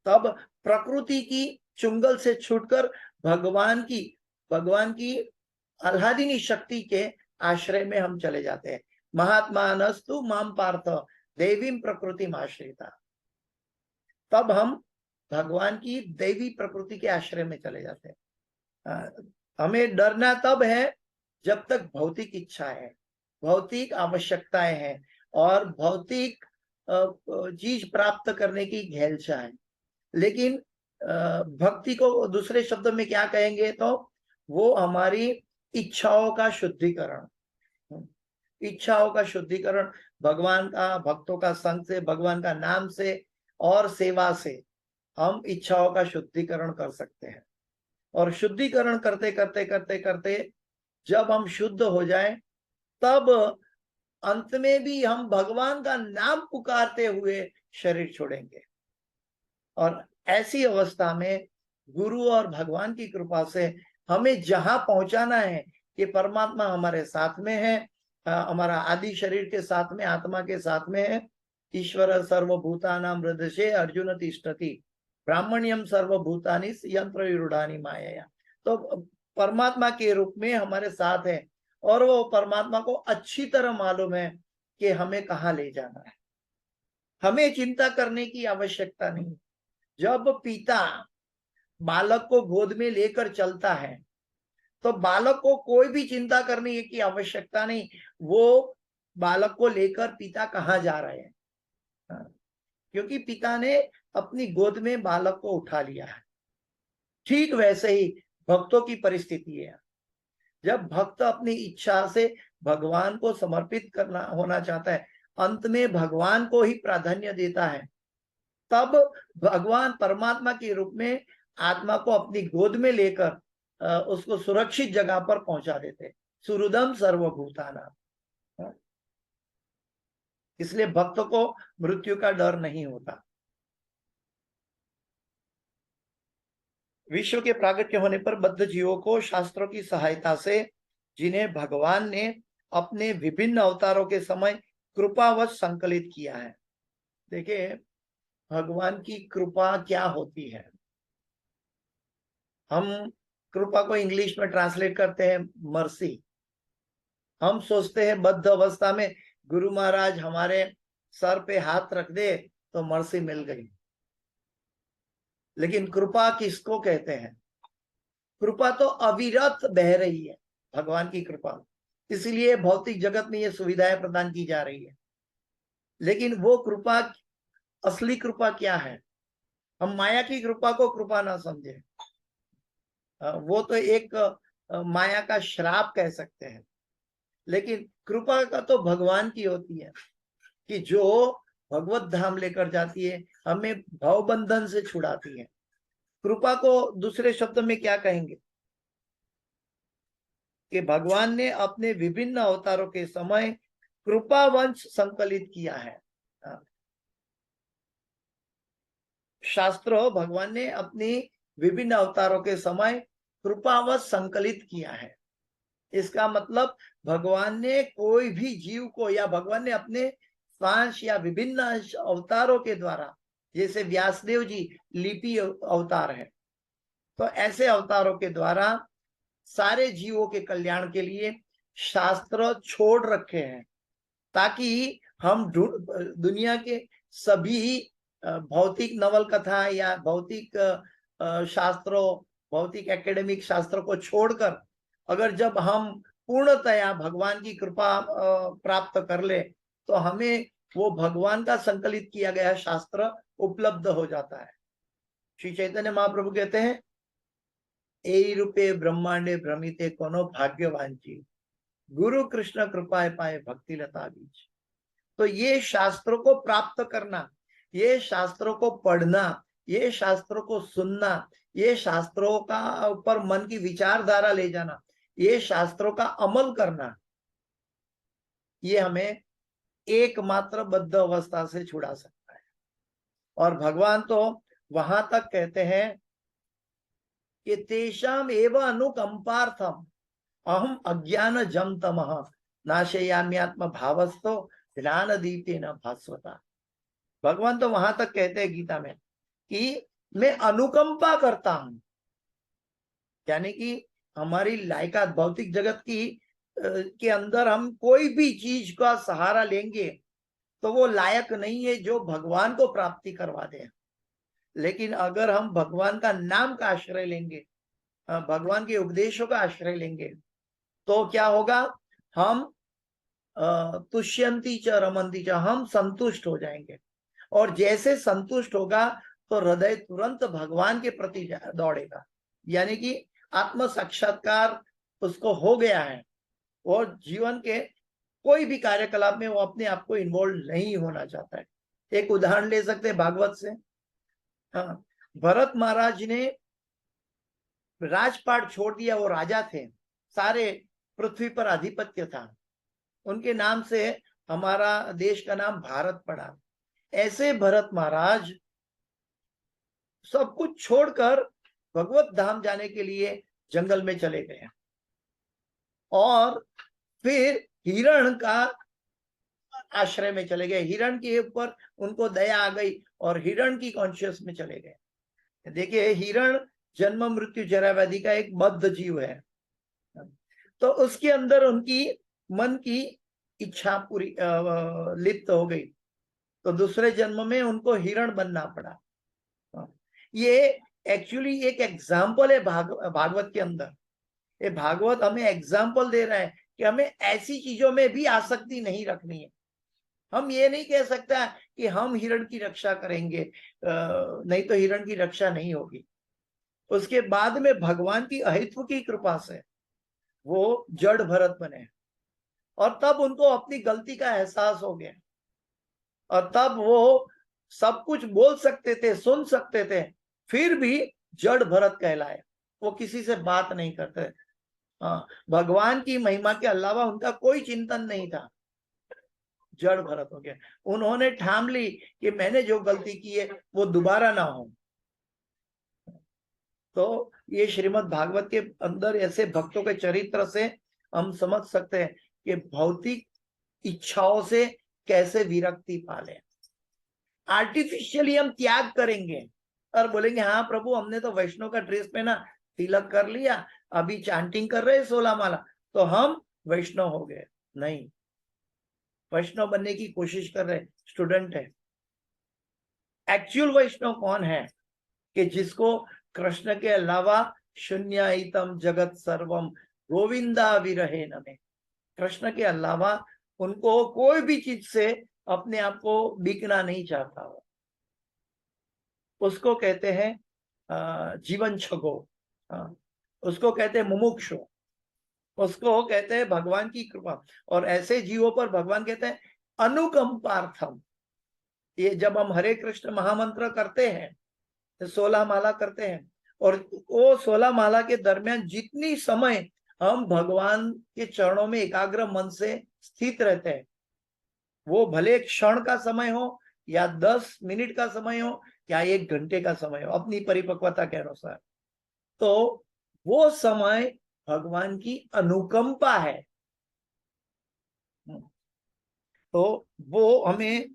तब प्रकृति की चुंगल से छूटकर भगवान की आह्लादिनी शक्ति के आश्रय में हम चले जाते हैं। महात्मा नस्तु माम पार्थ देवीं प्रकृति आश्रिता। तब हम भगवान की दैवी प्रकृति के आश्रय में चले जाते हैं। हमें डरना तब है जब तक भौतिक इच्छा है, भौतिक आवश्यकताएं हैं और भौतिक चीज प्राप्त करने की घेलछा है। लेकिन भक्ति को दूसरे शब्दों में क्या कहेंगे, तो वो हमारी इच्छाओं का शुद्धिकरण, इच्छाओं का शुद्धिकरण भगवान का, भक्तों का संग से, भगवान का नाम से और सेवा से हम इच्छाओं का शुद्धिकरण कर सकते हैं। और शुद्धिकरण करते करते करते करते जब हम शुद्ध हो जाए, तब अंत में भी हम भगवान का नाम पुकारते हुए शरीर छोड़ेंगे। और ऐसी अवस्था में गुरु और भगवान की कृपा से हमें जहां पहुंचाना है कि परमात्मा हमारे साथ में है, हमारा आदि शरीर के साथ में, आत्मा के साथ में है। ईश्वर सर्वभूतानां हृदय अर्जुन तिष्ठति ब्राह्मण्यम सर्वभूतानि यंत्र युरुडानी माया। तो परमात्मा के रूप में हमारे साथ है और वो परमात्मा को अच्छी तरह मालूम है कि हमें कहाँ ले जाना है। हमें चिंता करने की आवश्यकता नहीं। जब पिता बालक को गोद में लेकर चलता है तो बालक को कोई भी चिंता करने की आवश्यकता नहीं, वो बालक को लेकर पिता कहाँ जा रहे हैं, क्योंकि पिता ने अपनी गोद में बालक को उठा लिया है। ठीक वैसे ही भक्तों की परिस्थिति है। जब भक्त अपनी इच्छा से भगवान को समर्पित करना होना चाहता है, अंत में भगवान को ही प्राधान्य देता है, तब भगवान परमात्मा के रूप में आत्मा को अपनी गोद में लेकर उसको सुरक्षित जगह पर पहुंचा देते। सुहृदम सर्वभूतानां। इसलिए भक्त को मृत्यु का डर नहीं होता। विश्व के प्रागट्य होने पर बद्ध जीवों को शास्त्रों की सहायता से, जिन्हें भगवान ने अपने विभिन्न अवतारों के समय कृपावश संकलित किया है। देखिए, भगवान की कृपा क्या होती है। हम कृपा को इंग्लिश में ट्रांसलेट करते हैं मर्सी। हम सोचते हैं बद्ध अवस्था में गुरु महाराज हमारे सर पे हाथ रख दे तो मर्सी मिल गई। लेकिन कृपा किसको कहते हैं? कृपा तो अविरत बह रही है, भगवान की कृपा। इसलिए भौतिक जगत में ये सुविधाएं प्रदान की जा रही है। लेकिन वो कृपा, असली कृपा क्या है? हम माया की कृपा को कृपा ना समझे। वो तो एक माया का श्राप कह सकते हैं। लेकिन कृपा का तो भगवान की होती है कि जो भगवत धाम लेकर जाती है, हमें भव बंधन से छुड़ाती है। कृपा को दूसरे शब्द में क्या कहेंगे कि भगवान ने अपने विभिन्न अवतारों के समय कृपावंश संकलित किया है। शास्त्रों भगवान ने अपनी विभिन्न अवतारों के समय कृपावश संकलित किया है। इसका मतलब भगवान ने कोई भी जीव को, या भगवान ने अपने सांस या विभिन्न अवतारों के द्वारा, जैसे व्यासदेव जी लिपि अवतार है, तो ऐसे अवतारों के द्वारा सारे जीवों के कल्याण के लिए शास्त्र छोड़ रखे हैं, ताकि हम दुनिया के सभी भौतिक नवल कथा या भौतिक शास्त्रों, भौतिक एकेडमिक शास्त्रों को छोड़कर अगर जब हम पूर्णतया भगवान की कृपा प्राप्त कर ले तो हमें वो भगवान का संकलित किया गया शास्त्र उपलब्ध हो जाता है। श्री चैतन्य महाप्रभु कहते हैं, ए रूपे ब्रह्मांडे भ्रमिते कोनो भाग्यवान जी, गुरु कृष्ण कृपाए पाए भक्ति लता बीज। तो ये शास्त्रों को प्राप्त करना, ये शास्त्रों को पढ़ना, ये शास्त्रों को सुनना, ये शास्त्रों का ऊपर मन की विचारधारा ले जाना, ये शास्त्रों का अमल करना, ये हमें एकमात्र बद्ध अवस्था से छुड़ा सकता है। और भगवान तो वहां तक कहते हैं कि तेषाम एव अनुकंपार्थम अहम अज्ञान जम तमः नाशयाम्यात्म भावस्तो ज्ञान दीप्तेन भास्वता। भगवान तो वहां तक कहते हैं गीता में कि मैं अनुकंपा करता हूं, यानी कि हमारी लायकात भौतिक जगत की के अंदर हम कोई भी चीज का सहारा लेंगे तो वो लायक नहीं है जो भगवान को प्राप्ति करवा दे। लेकिन अगर हम भगवान का नाम का आश्रय लेंगे, भगवान के उपदेशों का आश्रय लेंगे, तो क्या होगा? हम तुष्यंती च रमंती च, हम संतुष्ट हो जाएंगे। और जैसे संतुष्ट होगा तो हृदय तुरंत भगवान के प्रति दौड़ेगा, यानी कि आत्म साक्षात्कार उसको हो गया है और जीवन के कोई भी कार्यकलाप में वो अपने आप को इन्वॉल्व नहीं होना चाहता है। एक उदाहरण ले सकते हैं भागवत से। हाँ, भरत महाराज ने राजपाट छोड़ दिया, वो राजा थे, सारे पृथ्वी पर आधिपत्य था, उनके नाम से हमारा देश का नाम भारत पड़ा। ऐसे भरत महाराज सब कुछ छोड़कर भगवत धाम जाने के लिए जंगल में चले गए और फिर हिरण का आश्रय में चले गए। हिरण के ऊपर उनको दया आ गई और हिरण की कॉन्शियस में चले गए। देखिए, हिरण जन्म मृत्यु जरा व्याधि का एक बद्ध जीव है, तो उसके अंदर उनकी मन की इच्छा पूरी लिप्त हो गई, तो दूसरे जन्म में उनको हिरण बनना पड़ा। ये एक्चुअली एक एग्जाम्पल है भागवत के अंदर। ये भागवत हमें एग्जाम्पल दे रहा है कि हमें ऐसी चीजों में भी आसक्ति नहीं रखनी है। हम ये नहीं कह सकता कि हम हिरण की रक्षा करेंगे, नहीं तो हिरण की रक्षा नहीं होगी। उसके बाद में भगवान की अहित्व की कृपा से वो जड़ भरत बने और तब उनको अपनी गलती का एहसास हो गया और तब वो सब कुछ बोल सकते थे, सुन सकते थे, फिर भी जड़ भरत कहलाए। वो किसी से बात नहीं करते। हाँ, भगवान की महिमा के अलावा उनका कोई चिंतन नहीं था, जड़ भरत हो गया। उन्होंने ठान ली कि मैंने जो गलती की है वो दोबारा ना हो। तो ये श्रीमद् भागवत के अंदर ऐसे भक्तों के चरित्र से हम समझ सकते हैं कि भौतिक इच्छाओं से कैसे विरक्ति पाले। आर्टिफिशियली हम त्याग करेंगे और बोलेंगे हाँ प्रभु, हमने तो वैष्णव का ड्रेस पहना, तिलक कर लिया, अभी चांटिंग कर रहे 16 माला, तो हम वैष्णव हो गए। नहीं, वैष्णव बनने की कोशिश कर रहे स्टूडेंट है। एक्चुअल वैष्णव कौन है? कि जिसको कृष्ण के अलावा शून्यतम जगत सर्वम गोविंदा विरहे नमे, कृष्ण के अलावा उनको कोई भी चीज से अपने आप को बिकना नहीं चाहता हो, उसको कहते हैं जीवन छगो, उसको कहते हैं मुमुक्षु, उसको कहते हैं भगवान की कृपा। और ऐसे जीवों पर भगवान कहते हैं अनुकंपार्थम। ये जब हम हरे कृष्ण महामंत्र करते हैं, 16 माला करते हैं, और वो 16 माला के दरमियान जितनी समय हम भगवान के चरणों में एकाग्र मन से स्थित रहते हैं, वो भले क्षण का समय हो या 10 मिनट का समय हो या 1 घंटे का समय हो, अपनी परिपक्वता के अनुसार, तो वो समय भगवान की अनुकंपा है। तो वो हमें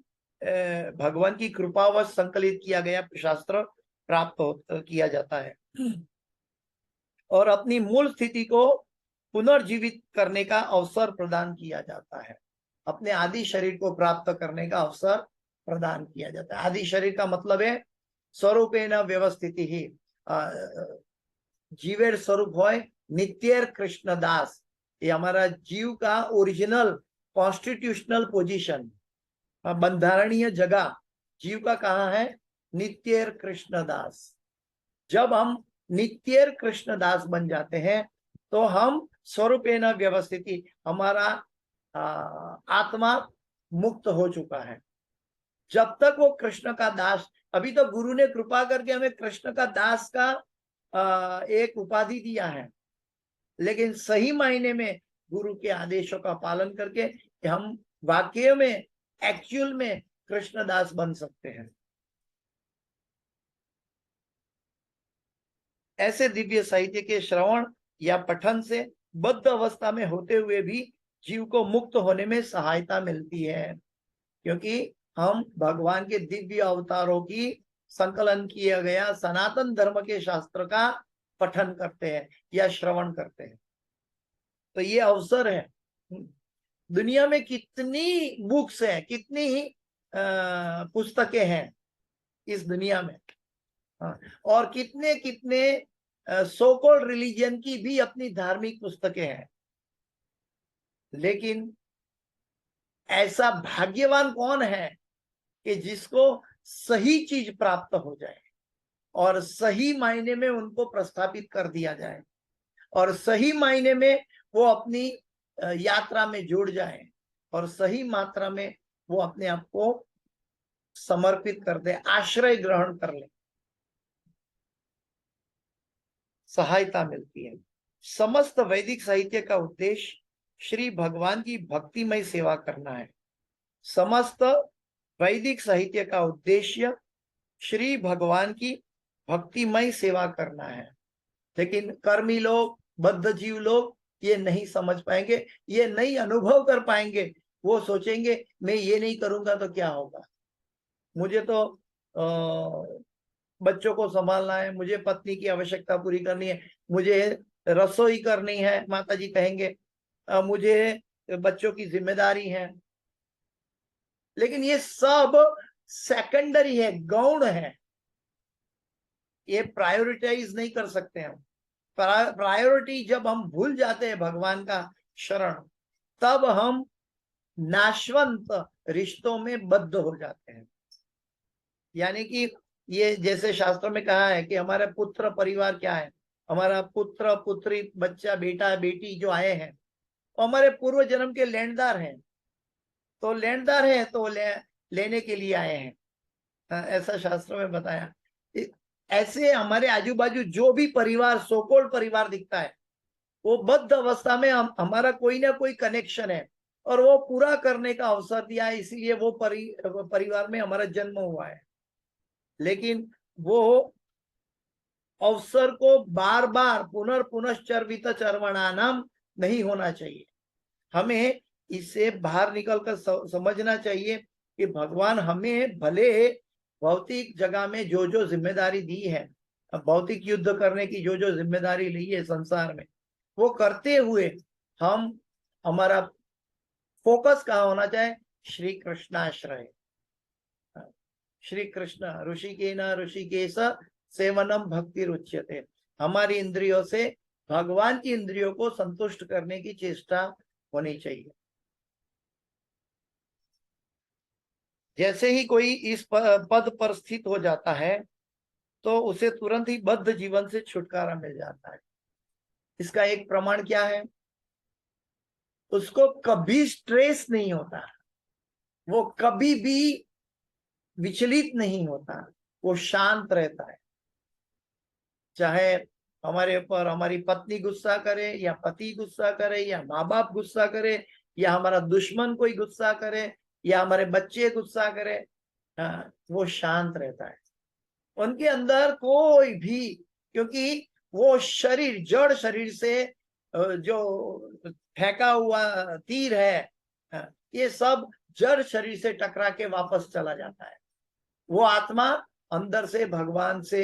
भगवान की कृपावश संकलित किया गया शास्त्र प्राप्त किया जाता है और अपनी मूल स्थिति को पुनर्जीवित करने का अवसर प्रदान किया जाता है। अपने आदि शरीर को प्राप्त करने का अवसर प्रदान किया जाता है। आदि शरीर का मतलब है स्वरूपेण व्यवस्थिति ही, जीवेर स्वरूप होय नित्यर कृष्ण दास। ये हमारा जीव का ओरिजिनल कॉन्स्टिट्यूशनल पोजीशन, बंधारणीय जगह जीव का कहाँ है? नित्यर कृष्ण दास। जब हम नित्यर कृष्ण दास बन जाते हैं तो हम स्वरूपेण व्यवस्थिति, हमारा आत्मा मुक्त हो चुका है। जब तक वो कृष्ण का दास, अभी तो गुरु ने कृपा करके हमें कृष्ण का दास का एक उपाधि दिया है, लेकिन सही मायने में गुरु के आदेशों का पालन करके हम वाकई में एक्चुअल में कृष्णदास बन सकते हैं। ऐसे दिव्य साहित्य के श्रवण या पठन से बद्ध अवस्था में होते हुए भी जीव को मुक्त होने में सहायता मिलती है, क्योंकि हम भगवान के दिव्य अवतारों की संकलन किया गया सनातन धर्म के शास्त्र का पठन करते हैं या श्रवण करते हैं। तो ये अवसर है। दुनिया में कितनी बुक्स हैं, कितनी पुस्तकें हैं इस दुनिया में, और कितने कितने सो कॉल्ड रिलीजन की भी अपनी धार्मिक पुस्तकें हैं, लेकिन ऐसा भाग्यवान कौन है कि जिसको सही चीज प्राप्त हो जाए और सही मायने में उनको प्रस्थापित कर दिया जाए और सही मायने में वो अपनी यात्रा में जुड़ जाए और सही मात्रा में वो अपने आप को समर्पित कर दे, आश्रय ग्रहण कर ले। सहायता मिलती है। समस्त वैदिक साहित्य का उद्देश्य श्री भगवान की भक्तिमय सेवा करना है। समस्त वैदिक साहित्य का उद्देश्य श्री भगवान की भक्तिमय सेवा करना है। लेकिन कर्मी लोग, बद्ध जीव लोग ये नहीं समझ पाएंगे, ये नहीं अनुभव कर पाएंगे। वो सोचेंगे मैं ये नहीं करूंगा तो क्या होगा, मुझे तो बच्चों को संभालना है, मुझे पत्नी की आवश्यकता पूरी करनी है, मुझे रसोई करनी है, माता जी कहेंगे, मुझे बच्चों की जिम्मेदारी है। लेकिन ये सब सेकेंडरी है, गौण है, ये प्रायोरिटाइज नहीं कर सकते हम। प्रायोरिटी जब हम भूल जाते हैं भगवान का शरण, तब हम नाशवंत रिश्तों में बद्ध हो जाते हैं। यानी कि ये जैसे शास्त्र में कहा है कि हमारा पुत्र परिवार क्या है, हमारा पुत्र पुत्री, बच्चा, बेटा बेटी जो आए हैं वो हमारे पूर्व जन्म के लेनदार हैं। तो लेनदार है तो लेने के लिए आए हैं, ऐसा शास्त्र में बताया। ऐसे हमारे आजू बाजू जो भी परिवार, सोकोल्ड परिवार दिखता है, वो बद्ध अवस्था में हमारा कोई ना कोई कनेक्शन है और वो पूरा करने का अवसर दिया है, इसीलिए वो परिवार में हमारा जन्म हुआ है। लेकिन वो अवसर को बार बार पुनश्चर्वित चर्वणानाम नहीं होना चाहिए। हमें इससे बाहर निकलकर समझना चाहिए कि भगवान हमें भले भौतिक जगह में जो जो जिम्मेदारी दी है, भौतिक युद्ध करने की जो जो जिम्मेदारी ली है संसार में, वो करते हुए हम, हमारा फोकस कहाँ होना चाहिए? श्री कृष्णाश्रय, श्री कृष्ण। ऋषिकेन ऋषिकेश सेवनम भक्ति रुच्यते। हमारी इंद्रियों से भगवान की इंद्रियों को संतुष्ट करने की चेष्टा होनी चाहिए। जैसे ही कोई इस पद पर स्थित हो जाता है तो उसे तुरंत ही बद्ध जीवन से छुटकारा मिल जाता है। इसका एक प्रमाण क्या है? उसको कभी स्ट्रेस नहीं होता, वो कभी भी विचलित नहीं होता, वो शांत रहता है। चाहे हमारे ऊपर हमारी पत्नी गुस्सा करे या पति गुस्सा करे या माँ बाप गुस्सा करे या हमारा दुश्मन कोई गुस्सा करे या हमारे बच्चे गुस्सा करे, हाँ, वो शांत रहता है। उनके अंदर कोई भी, क्योंकि वो शरीर, जड़ शरीर से जो फेंका हुआ तीर है, ये सब जड़ शरीर से टकरा के वापस चला जाता है। वो आत्मा अंदर से भगवान से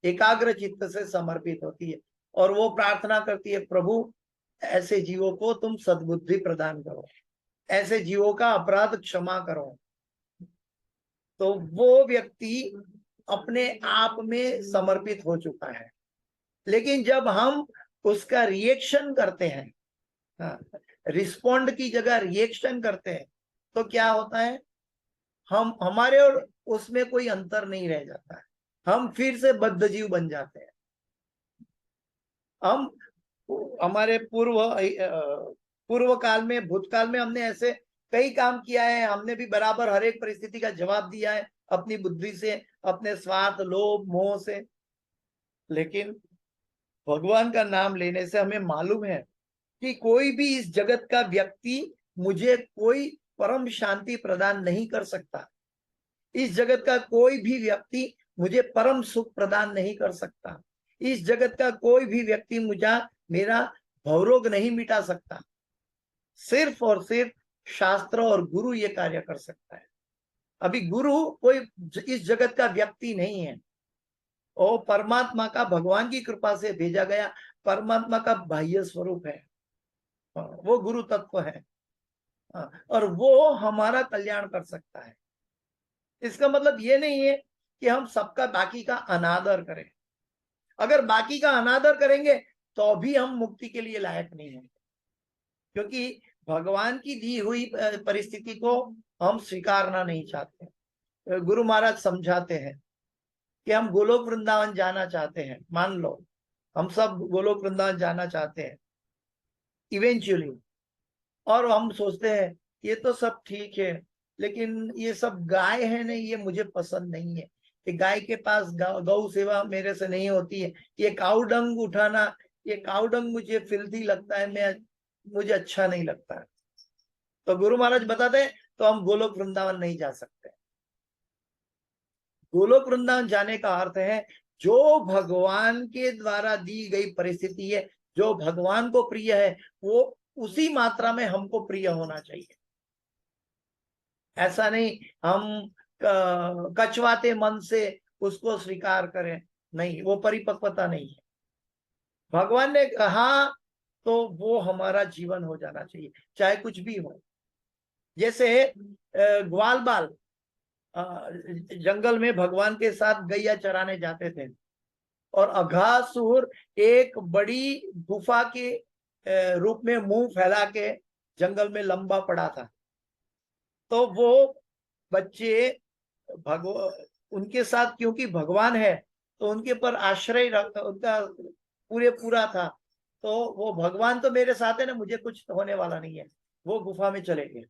एकाग्र चित्त से समर्पित होती है और वो प्रार्थना करती है, प्रभु ऐसे जीवों को तुम सद्बुद्धि प्रदान करो, ऐसे जीवों का अपराध क्षमा करो। तो वो व्यक्ति अपने आप में समर्पित हो चुका है। लेकिन जब हम उसका रिएक्शन करते हैं, रिस्पोंड की जगह रिएक्शन करते हैं, तो क्या होता है? हम, हमारे और उसमें कोई अंतर नहीं रह जाता है, हम फिर से बद्ध जीव बन जाते हैं। हम, हमारे पूर्व काल में, भूतकाल में हमने ऐसे कई काम किया है, हमने भी बराबर हर एक परिस्थिति का जवाब दिया है अपनी बुद्धि से, अपने स्वार्थ, लोभ, मोह से। लेकिन भगवान का नाम लेने से हमें मालूम है कि कोई भी इस जगत का व्यक्ति मुझे कोई परम शांति प्रदान नहीं कर सकता। इस जगत का कोई भी व्यक्ति मुझे परम सुख प्रदान नहीं कर सकता। इस जगत का कोई भी व्यक्ति मुझे, मेरा भवरोग नहीं मिटा सकता। सिर्फ और सिर्फ शास्त्र और गुरु ये कार्य कर सकता है। अभी गुरु कोई इस जगत का व्यक्ति नहीं है, वो परमात्मा का, भगवान की कृपा से भेजा गया परमात्मा का बाह्य स्वरूप है, वो गुरु तत्व है, और वो हमारा कल्याण कर सकता है। इसका मतलब ये नहीं है कि हम सबका, बाकी का अनादर करें। अगर बाकी का अनादर करेंगे तो भी हम मुक्ति के लिए लायक नहीं हैं, क्योंकि भगवान की दी हुई परिस्थिति को हम स्वीकारना नहीं चाहते। गुरु महाराज समझाते हैं कि हम गोलोक वृंदावन जाना चाहते हैं, मान लो हम सब गोलोक वृंदावन जाना चाहते हैं इवेंचुअली, और हम सोचते हैं ये तो सब ठीक है लेकिन ये सब गाय है नहीं, ये मुझे पसंद नहीं है, कि गाय के पास गौ सेवा मेरे से नहीं होती है, ये काउडंग उठाना, ये काउडंग मुझे फिल्दी लगता है, मुझे अच्छा नहीं लगता है। तो गुरु महाराज बताते हैं तो हम गोलोक वृंदावन नहीं जा सकते। गोलोक वृंदावन जाने का अर्थ है जो भगवान के द्वारा दी गई परिस्थिति है, जो भगवान को प्रिय है, वो उसी मात्रा में हमको प्रिय होना चाहिए। ऐसा नहीं हम कचवाते मन से उसको स्वीकार करें, नहीं, वो परिपक्वता नहीं है। भगवान ने कहा तो वो हमारा जीवन हो जाना चाहिए, चाहे कुछ भी हो। जैसे ग्वाल बाल जंगल में भगवान के साथ गैया चराने जाते थे, और अघासुर एक बड़ी गुफा के रूप में मुंह फैला के जंगल में लंबा पड़ा था। तो वो बच्चे उनके साथ क्योंकि भगवान है तो उनके पर आश्रय उनका पूरा था। तो वो भगवान तो मेरे साथ है ना, मुझे कुछ होने वाला नहीं है, वो गुफा में चले गए।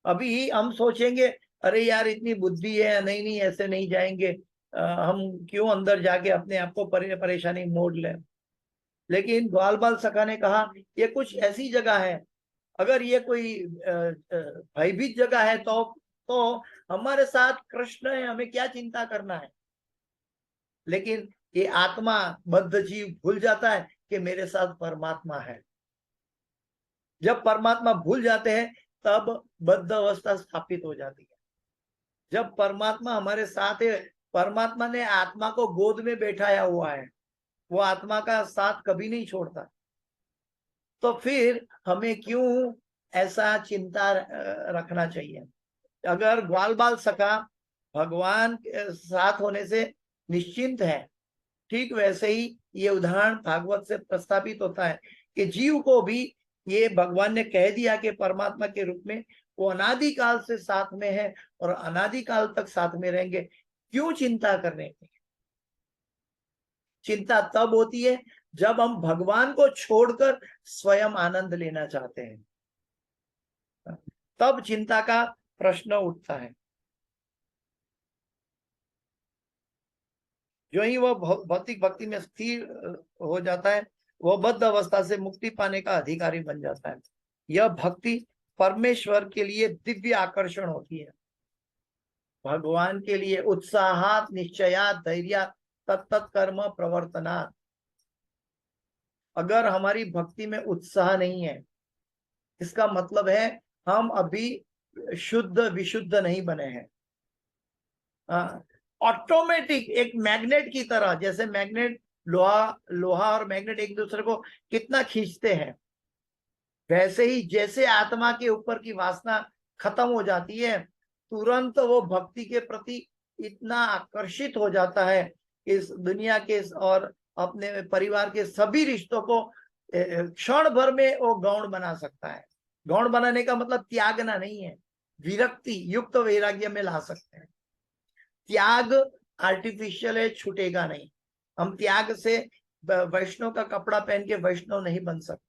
अभी हम सोचेंगे अरे यार इतनी बुद्धि है, नहीं नहीं ऐसे नहीं जाएंगे, हम क्यों अंदर जाके अपने आप को परेशानी मोड़ लें। लेकिन ग्वाल बाल सखा ने कहा ये कुछ ऐसी जगह है, अगर ये कोई भयभीत जगह है तो हमारे साथ कृष्ण है, हमें क्या चिंता करना है। लेकिन ये आत्मा बद्ध जीव भूल जाता है कि मेरे साथ परमात्मा है। जब परमात्मा भूल जाते हैं तब बद्ध अवस्था स्थापित हो जाती है। जब परमात्मा हमारे साथ है, परमात्मा ने आत्मा को गोद में बैठाया हुआ है, वो आत्मा का साथ कभी नहीं छोड़ता। तो फिर हमें क्यों ऐसा चिंता रखना चाहिए। अगर ग्वाल बाल सखा भगवान के साथ होने से निश्चिंत है, ठीक वैसे ही ये उदाहरण भागवत से प्रस्तापित होता है कि जीव को भी ये भगवान ने कह दिया कि परमात्मा के रूप में वो अनादिकाल से साथ में है और अनादिकाल तक साथ में रहेंगे, क्यों चिंता करने की। चिंता तब होती है जब हम भगवान को छोड़कर स्वयं आनंद लेना चाहते हैं, तब चिंता का प्रश्न उठता है। जो ही वह भौतिक भक्ति में स्थिर हो जाता है, वह बद्ध अवस्था से मुक्ति पाने का अधिकारी बन जाता है। यह भक्ति परमेश्वर के लिए दिव्य आकर्षण होती है। भगवान के लिए उत्साहात निश्चयात धैर्य तत्त कर्म प्रवर्तनात्। अगर हमारी भक्ति में उत्साह नहीं है, इसका मतलब है हम अभी शुद्ध विशुद्ध नहीं बने हैं। ऑटोमेटिक एक मैग्नेट की तरह, जैसे मैग्नेट लोहा और मैग्नेट एक दूसरे को कितना खींचते हैं, वैसे ही जैसे आत्मा के ऊपर की वासना खत्म हो जाती है, तुरंत वो भक्ति के प्रति इतना आकर्षित हो जाता है, इस दुनिया के और अपने परिवार के सभी रिश्तों को क्षण भर में वो गौण बना सकता है। गौण बनाने का मतलब त्यागना नहीं है, विरक्ति युक्त वैराग्य में ला सकते हैं। त्याग आर्टिफिशियल है, छूटेगा नहीं। हम त्याग से वैष्णव का कपड़ा पहन के वैष्णव नहीं बन सकते।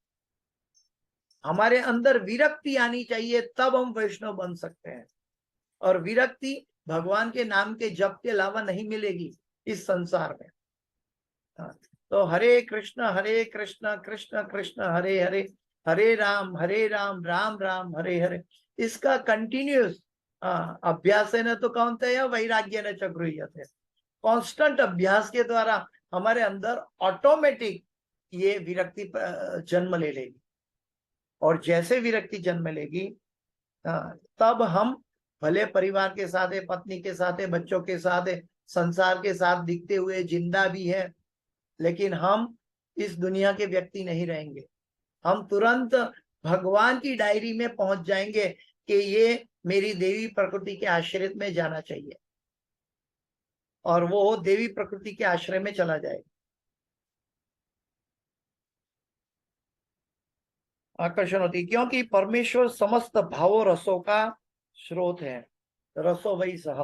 हमारे अंदर विरक्ति आनी चाहिए, तब हम वैष्णव बन सकते हैं। और विरक्ति भगवान के नाम के जप के अलावा नहीं मिलेगी इस संसार में। तो हरे कृष्ण कृष्ण कृष्ण हरे हरे, हरे राम राम राम हरे हरे, इसका कंटिन्यूस अभ्यास है न तो कौन या वैराग्य न च गृह्यते। कांस्टेंट अभ्यास के द्वारा हमारे अंदर ऑटोमेटिक ये विरक्ति जन्म ले लेगी। और जैसे विरक्ति जन्म लेगी तब हम भले परिवार के साथ है, पत्नी के साथ है, बच्चों के साथ है, संसार के साथ दिखते हुए जिंदा भी है, लेकिन हम इस दुनिया के व्यक्ति नहीं रहेंगे। हम तुरंत भगवान की डायरी में पहुंच जाएंगे कि ये मेरी देवी प्रकृति के आश्रय में जाना चाहिए, और वो देवी प्रकृति के आश्रय में चला जाएगा। आकर्षण होती है क्योंकि परमेश्वर समस्त भावों रसों का स्रोत है। रसो वही सह,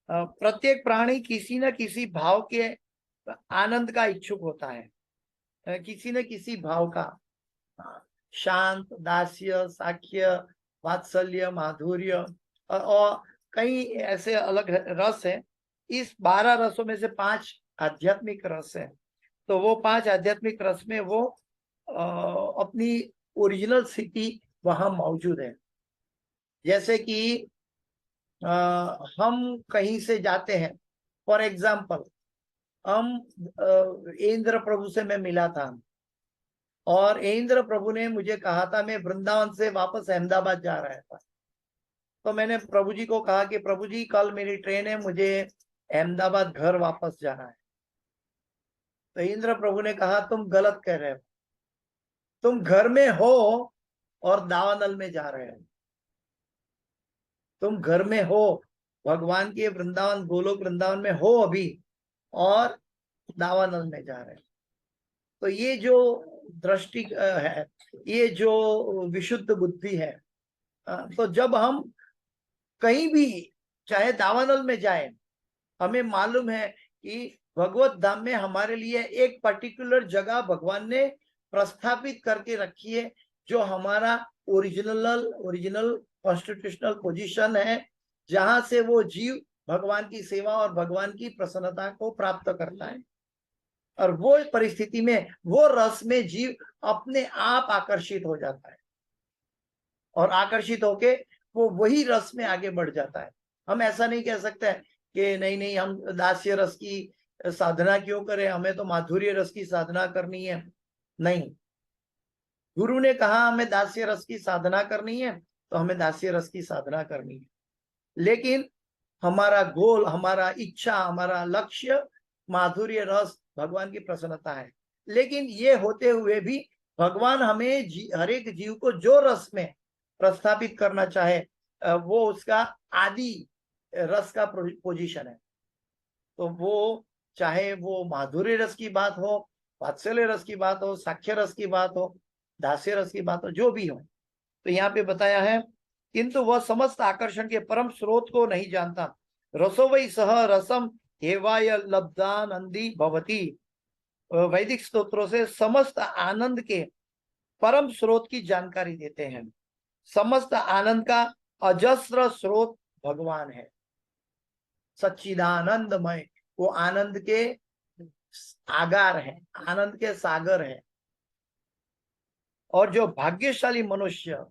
प्रत्येक प्राणी किसी न किसी भाव के आनंद का इच्छुक होता है, किसी न किसी भाव का। शांत, दास्य, साख्य, वात्सल्य, माधुर्य और कई ऐसे अलग रस है। इस 12 रसों में से 5 आध्यात्मिक रस है। तो वो 5 आध्यात्मिक रस में वो अपनी ओरिजिनल स्थिति वहां मौजूद है। जैसे कि हम कहीं से जाते हैं, फॉर एग्जाम्पल हम इंद्र प्रभु से मैं मिला था और इंद्र प्रभु ने मुझे कहा था, मैं वृंदावन से वापस अहमदाबाद जा रहा था। तो मैंने प्रभु जी को कहा कि प्रभु जी कल मेरी ट्रेन है, मुझे अहमदाबाद घर वापस जाना है। तो इंद्र प्रभु ने कहा तुम गलत कह रहे हो, तुम घर में हो और दावानल में जा रहे हो। तुम घर में हो, भगवान के वृंदावन गोलोक वृंदावन में हो अभी, और दावानल में जा रहे हो। तो ये जो दृष्टि है, ये जो विशुद्ध बुद्धि है, तो जब हम कहीं भी चाहे दावानल में जाए, हमें मालूम है कि भगवत धाम में हमारे लिए एक पर्टिकुलर जगह भगवान ने प्रस्थापित करके रखी है, जो हमारा ओरिजिनल कॉन्स्टिट्यूशनल पोजीशन है, जहां से वो जीव भगवान की सेवा और भगवान की प्रसन्नता को प्राप्त करता है। और वो परिस्थिति में वो रस में जीव अपने आप आकर्षित हो जाता है और आकर्षित होके वो वही रस में आगे बढ़ जाता है। हम ऐसा नहीं कह सकते कि नहीं नहीं हम दास्य रस की साधना क्यों करें, हमें तो माधुर्य रस की साधना करनी है। नहीं, गुरु ने कहा हमें दास्य रस की साधना करनी है तो हमें दास्य रस की साधना करनी है। लेकिन हमारा गोल, हमारा इच्छा, हमारा लक्ष्य माधुर्य रस, भगवान की प्रसन्नता है। लेकिन ये होते हुए भी भगवान हमें हर एक जीव को जो रस में प्रस्थापित करना चाहे वो उसका आदि रस का पोजीशन है। तो वो चाहे वो माधुर्य रस की बात हो, वात्सल्य रस की बात हो, साख्य रस की बात हो, दास्य रस की बात हो, जो भी हो। तो यहाँ पे बताया है, किंतु वह समस्त आकर्षण के परम स्रोत को नहीं जानता। रसो वै सह रसम हेवाय लब्धानंदी भवती। वैदिक स्तोत्रों से समस्त आनंद के परम स्रोत की जानकारी देते हैं। समस्त आनंद का अजस्र स्रोत भगवान है, सच्चिदानंदमय। वो आनंद के आगार है, आनंद के सागर है। और जो भाग्यशाली मनुष्य,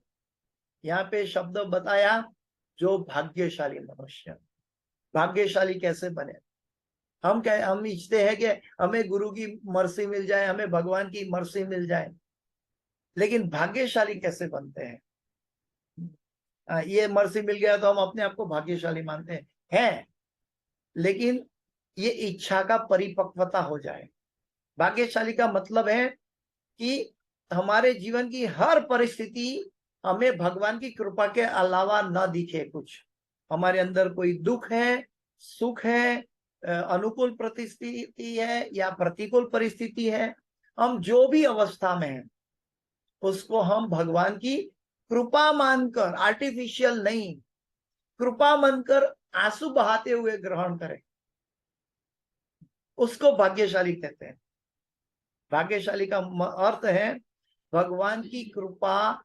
यहाँ पे शब्द बताया, जो भाग्यशाली मनुष्य। भाग्यशाली कैसे बने? हम इच्छते हैं कि हमें गुरु की मर्सी मिल जाए, हमें भगवान की मर्सी मिल जाए, लेकिन भाग्यशाली कैसे बनते हैं? ये मर्सी मिल गया तो हम अपने आप को भाग्यशाली मानते हैं, लेकिन ये इच्छा का परिपक्वता हो जाए। भाग्यशाली का मतलब है कि हमारे जीवन की हर परिस्थिति हमें भगवान की कृपा के अलावा न दिखे कुछ। हमारे अंदर कोई दुख है, सुख है, अनुकूल परिस्थिति है या प्रतिकूल परिस्थिति है, हम जो भी अवस्था में हैं उसको हम भगवान की कृपा मानकर, आर्टिफिशियल नहीं, कृपा मानकर आंसू बहाते हुए ग्रहण करें, उसको भाग्यशाली कहते हैं। भाग्यशाली का अर्थ है भगवान की कृपा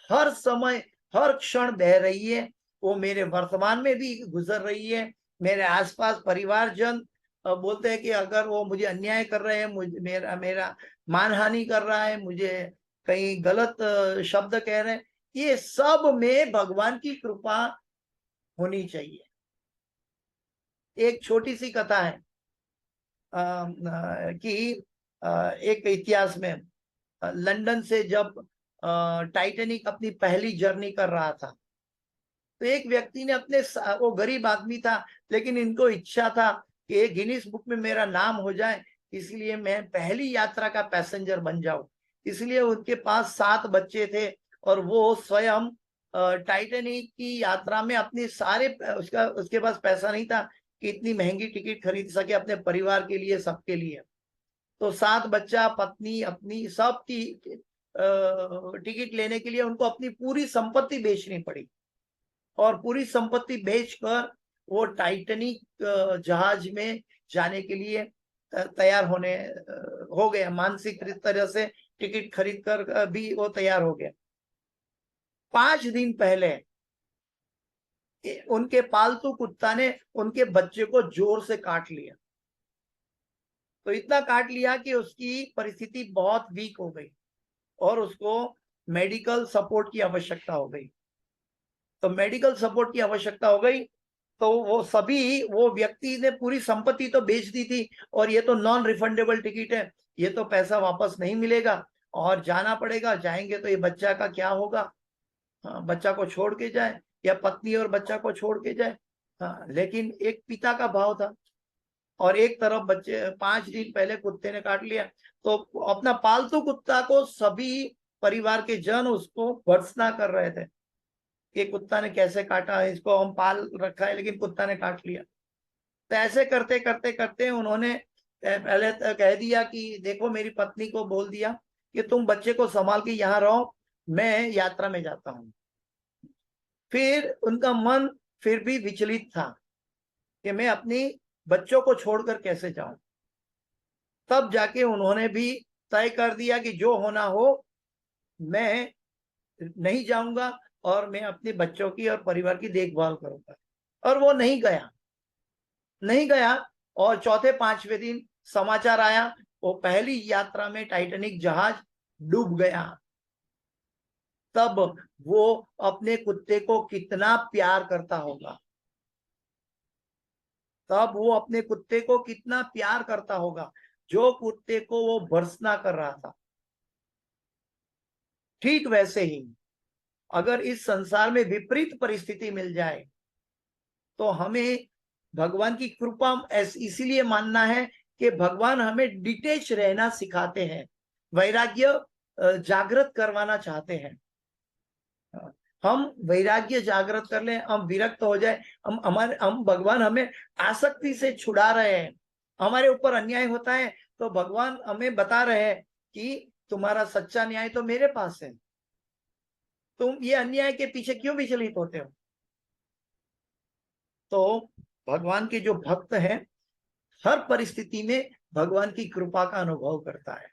हर समय हर क्षण बह रही है, वो मेरे वर्तमान में भी गुजर रही है। मेरे आसपास परिवारजन बोलते हैं कि अगर वो मुझे अन्याय कर रहे हैं, मुझे मेरा मानहानि कर रहा है, मुझे कहीं गलत शब्द कह रहे हैं, ये सब में भगवान की कृपा होनी चाहिए। एक छोटी सी कथा है कि एक इतिहास में लंदन से जब टाइटैनिक अपनी पहली जर्नी कर रहा था, तो एक व्यक्ति ने अपने, वो गरीब आदमी था लेकिन इनको इच्छा था कि गिनीज बुक में मेरा नाम हो जाए, इसलिए मैं पहली यात्रा का पैसेंजर बन जाऊं। इसलिए उनके पास 7 बच्चे थे और वो स्वयं टाइटैनिक की यात्रा में अपने सारे उसके पास पैसा नहीं था कि इतनी महंगी टिकट खरीद सके अपने परिवार के लिए, सबके लिए। तो 7 बच्चा, पत्नी, अपनी सबकी टिकट लेने के लिए उनको अपनी पूरी संपत्ति बेचनी पड़ी और पूरी संपत्ति बेचकर वो टाइटैनिक जहाज में जाने के लिए तैयार हो गया। मानसिक तरह से टिकट खरीद कर भी वो तैयार हो गया। 5 दिन पहले उनके पालतू कुत्ता ने उनके बच्चे को जोर से काट लिया। तो इतना काट लिया कि उसकी परिस्थिति बहुत वीक हो गई और उसको मेडिकल सपोर्ट की आवश्यकता हो गई। तो मेडिकल सपोर्ट की आवश्यकता हो गई तो वो व्यक्ति ने पूरी संपत्ति तो बेच दी थी और ये तो नॉन रिफंडेबल टिकट है, ये तो पैसा वापस नहीं मिलेगा और जाना पड़ेगा। जाएंगे तो ये बच्चा का क्या होगा? हाँ, बच्चा को छोड़ के जाए या पत्नी और बच्चा को छोड़ के जाए। हाँ, लेकिन एक पिता का भाव था और एक तरफ बच्चे 5 दिन पहले कुत्ते ने काट लिया। तो अपना पालतू कुत्ता को सभी परिवार के जन उसको भर्त्सना कर रहे थे कि कुत्ता ने कैसे काटा, इसको हम पाल रखा है लेकिन कुत्ता ने काट लिया। तो ऐसे करते करते करते उन्होंने पहले तो कह दिया कि देखो, मेरी पत्नी को बोल दिया कि तुम बच्चे को संभाल के यहाँ रहो, मैं यात्रा में जाता हूँ। फिर उनका मन फिर भी विचलित था कि मैं अपनी बच्चों को छोड़कर कैसे जाऊं। तब जाके उन्होंने भी तय कर दिया कि जो होना हो, मैं नहीं जाऊंगा और मैं अपने बच्चों की और परिवार की देखभाल करूंगा। और वो नहीं गया और चौथे पांचवें दिन समाचार आया वो पहली यात्रा में टाइटैनिक जहाज डूब गया। तब वो अपने कुत्ते को कितना प्यार करता होगा, तब वो अपने कुत्ते को कितना प्यार करता होगा जो कुत्ते को वो भर्त्सना कर रहा था। ठीक वैसे ही अगर इस संसार में विपरीत परिस्थिति मिल जाए तो हमें भगवान की कृपा इसीलिए मानना है कि भगवान हमें डिटेच रहना सिखाते हैं, वैराग्य जागृत करवाना चाहते हैं। हम वैराग्य जागृत कर लें, हम विरक्त हो जाए, हम भगवान हमें आसक्ति से छुड़ा रहे हैं। हमारे ऊपर अन्याय होता है तो भगवान हमें बता रहे हैं कि तुम्हारा सच्चा न्याय तो मेरे पास है, तुम ये अन्याय के पीछे क्यों विचलित होते हो? तो भगवान के जो भक्त हैं हर परिस्थिति में भगवान की कृपा का अनुभव करता है।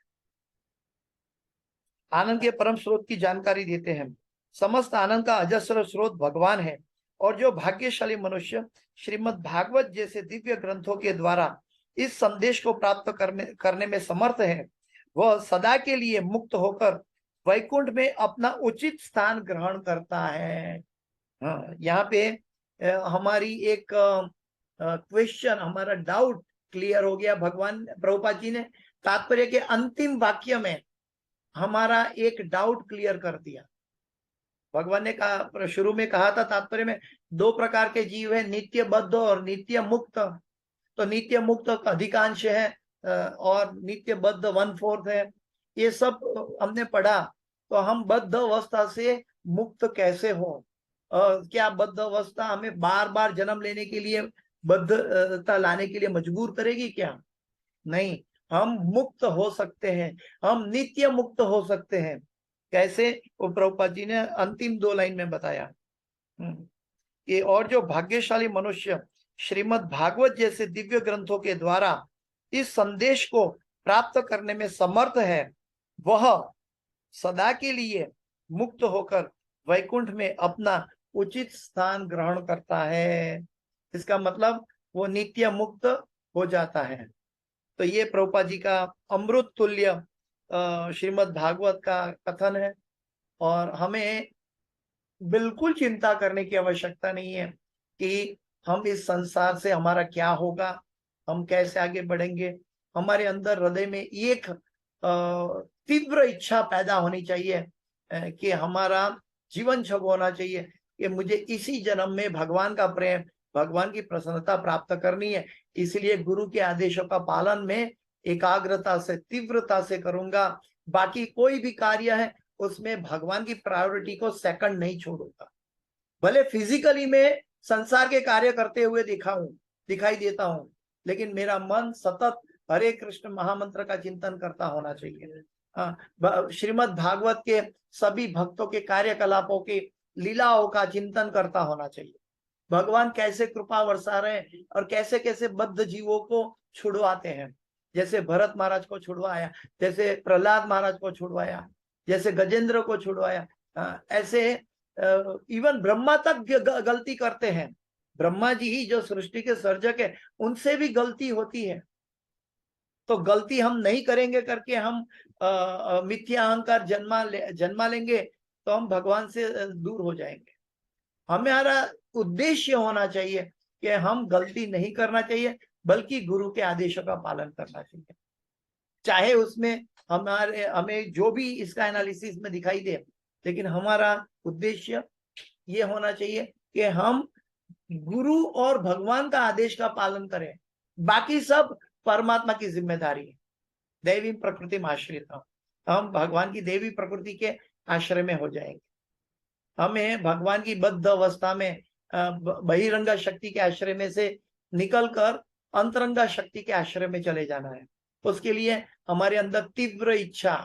आनंद के परम स्रोत की जानकारी देते हैं। समस्त आनंद का अजस्र स्रोत भगवान है और जो भाग्यशाली मनुष्य श्रीमद् भागवत जैसे दिव्य ग्रंथों के द्वारा इस संदेश को प्राप्त करने में समर्थ है, वह सदा के लिए मुक्त होकर वैकुंठ में अपना उचित स्थान ग्रहण करता है। हाँ, यहाँ पे हमारी एक क्वेश्चन, हमारा डाउट क्लियर हो गया। भगवान प्रभुपाद जी ने तात्पर्य के अंतिम वाक्य में हमारा एक डाउट क्लियर कर दिया। भगवान ने कहा, शुरू में कहा था तात्पर्य में, 2 प्रकार के जीव है, नित्य बद्ध और नित्य मुक्त। तो नित्य मुक्त अधिकांश है और नित्य बद्ध 1/4 है। ये सब हमने पढ़ा। तो हम बद्ध अवस्था से मुक्त कैसे हो? क्या बद्ध अवस्था हमें बार बार जन्म लेने के लिए, बद्धता लाने के लिए मजबूर करेगी क्या? नहीं, हम मुक्त हो सकते हैं, हम नित्य मुक्त हो सकते हैं। कैसे? वो प्रभुपाद जी ने अंतिम 2 लाइन में बताया कि और जो भाग्यशाली मनुष्य श्रीमद् भागवत जैसे दिव्य ग्रंथों के द्वारा इस संदेश को प्राप्त करने में समर्थ है, वह सदा के लिए मुक्त होकर वैकुंठ में अपना उचित स्थान ग्रहण करता है। इसका मतलब वो नित्य मुक्त हो जाता है। तो ये प्रभुपाद जी का अमृत तुल्य श्रीमद् भागवत का कथन है और हमें बिल्कुल चिंता करने की आवश्यकता नहीं है कि हम इस संसार से हमारा क्या होगा, हम कैसे आगे बढ़ेंगे। हमारे अंदर हृदय में एक तीव्र इच्छा पैदा होनी चाहिए कि हमारा जीवन छग होना चाहिए कि मुझे इसी जन्म में भगवान का प्रेम, भगवान की प्रसन्नता प्राप्त करनी है। इसलिए गुरु के आदेशों का पालन में एकाग्रता से, तीव्रता से करूंगा। बाकी कोई भी कार्य है उसमें भगवान की प्रायोरिटी को सेकंड नहीं छोड़ूंगा। भले फिजिकली में संसार के कार्य करते हुए दिखाई देता हूं, लेकिन मेरा मन सतत हरे कृष्ण महामंत्र का चिंतन करता होना चाहिए। श्रीमद् भागवत के सभी भक्तों के कार्यकलापों की लीलाओं का चिंतन करता होना चाहिए। भगवान कैसे कृपा बरसा रहे हैं और कैसे कैसे बद्ध जीवों को छुड़वाते हैं। जैसे भरत महाराज को छुड़वाया, जैसे प्रहलाद महाराज को छुड़वाया, जैसे गजेंद्र को छुड़वाया, ऐसे इवन ब्रह्मा तक गलती करते हैं। ब्रह्मा जी ही जो सृष्टि के सर्जक है, उनसे भी गलती होती है। तो गलती हम नहीं करेंगे करके हम मिथ्या अहंकार जन्मा लेंगे तो हम भगवान से दूर हो जाएंगे। हमारा उद्देश्य होना चाहिए कि हम गलती नहीं करना चाहिए, बल्कि गुरु के आदेशों का पालन करना चाहिए। चाहे उसमें हमें जो भी इसका एनालिसिस में दिखाई दे, लेकिन हमारा उद्देश्य ये होना चाहिए कि हम गुरु और भगवान का आदेश का पालन करें। बाकी सब परमात्मा की जिम्मेदारी है। दैवी प्रकृति में आश्रित हम भगवान की देवी प्रकृति के आश्रय में हो जाएंगे। हमें भगवान की बद्ध अवस्था में बहिरंगा शक्ति के आश्रय में से निकलकर अंतरंगा शक्ति के आश्रय में चले जाना है। उसके लिए हमारे अंदर तीव्र इच्छा,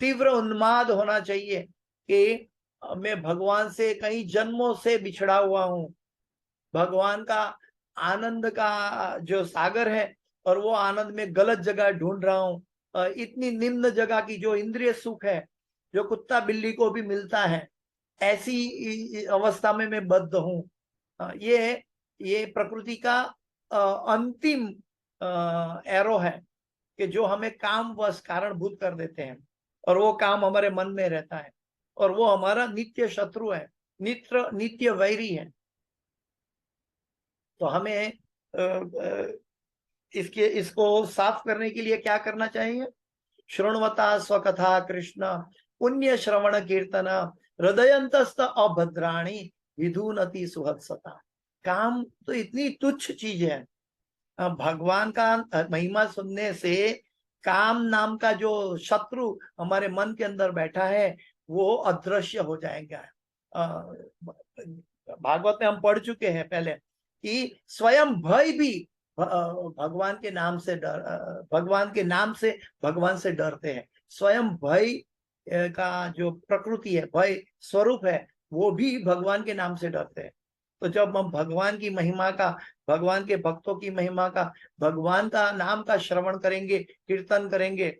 तीव्र उन्माद होना चाहिए कि मैं भगवान से कई जन्मों से बिछड़ा हुआ हूं। भगवान का आनंद का जो सागर है, और वो आनंद में गलत जगह ढूंढ रहा हूं। इतनी निम्न जगह की जो इंद्रिय सुख है, जो कुत्ता बिल्ली को भी मिलता है, ऐसी अवस्था में मैं बद्ध हूं। ये प्रकृति का अंतिम एरो है कि जो हमें काम वश कारणभूत कर देते हैं, और वो काम हमारे मन में रहता है, और वो हमारा नित्य शत्रु है, नित्य वैरी है। तो हमें इसको साफ करने के लिए क्या करना चाहिए? शृण्वता स्वकथा कृष्ण पुण्य श्रवण कीर्तन हृदयंतस्थ अभद्राणी विधुनति सुहत्सता। काम तो इतनी तुच्छ चीज है। भगवान का महिमा सुनने से काम नाम का जो शत्रु हमारे मन के अंदर बैठा है, वो अदृश्य हो जाएगा। भागवत में हम पढ़ चुके हैं पहले कि स्वयं भय भी भगवान के नाम से भगवान से डरते हैं। स्वयं भय का जो प्रकृति है, भय स्वरूप है, वो भी भगवान के नाम से डरते हैं। तो जब हम भगवान की महिमा का, भगवान के भक्तों की महिमा का, भगवान का नाम का श्रवण करेंगे, कीर्तन करेंगे,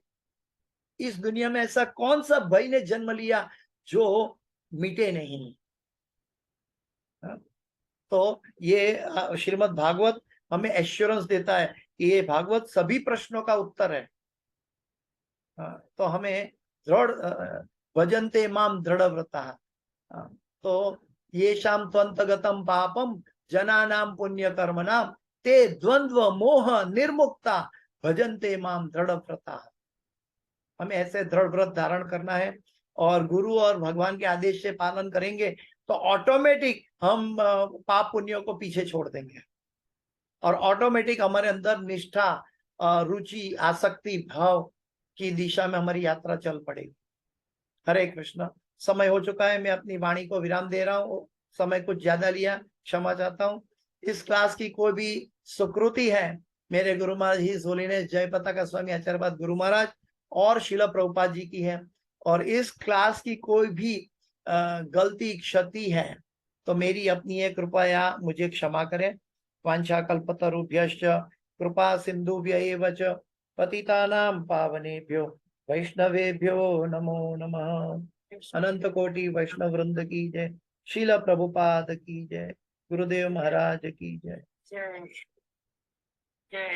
इस दुनिया में ऐसा कौन सा भय ने जन्म लिया जो मिटे नहीं। तो ये श्रीमद् भागवत हमें एश्योरेंस देता है कि ये भागवत सभी प्रश्नों का उत्तर है। तो हमें दृढ़ भजन्ते माम दृढ़ व्रता। तो ये शाम त्वंतगतम पापम जनानाम पुण्य कर्मणाम ते द्वंद्व मोह निर्मुक्ता भजन्ते माम दृढ़ व्रता। हमें ऐसे दृढ़ व्रत धारण करना है, और गुरु और भगवान के आदेश से पालन करेंगे तो ऑटोमेटिक हम पाप पुण्यों को पीछे छोड़ देंगे, और ऑटोमेटिक हमारे अंदर निष्ठा, रुचि, आसक्ति भाव की दिशा में हमारी यात्रा चल पड़ेगी। हरे कृष्ण। समय हो चुका है, मैं अपनी वाणी को विराम दे रहा हूँ। समय कुछ ज्यादा लिया, क्षमा चाहता हूँ। इस क्लास की कोई भी सुकृति है, मेरे गुरु महाराज हिज होलीनेस जय पताका स्वामी आचार्यपाद गुरु महाराज और शिला प्रभुपाद जी की है, और इस क्लास की कोई भी गलती क्षति है तो मेरी अपनी है, कृपया मुझे क्षमा करें। वांछा कल्पतरुभ्यश्च कृपा सिंधुभ्य एव च पतितानां पावनेभ्यो वैष्णवेभ्यो नमो नमः। अनंत कोटि वैष्णव वृंद की जय। शीला प्रभुपाद की जय। गुरुदेव महाराज की जय।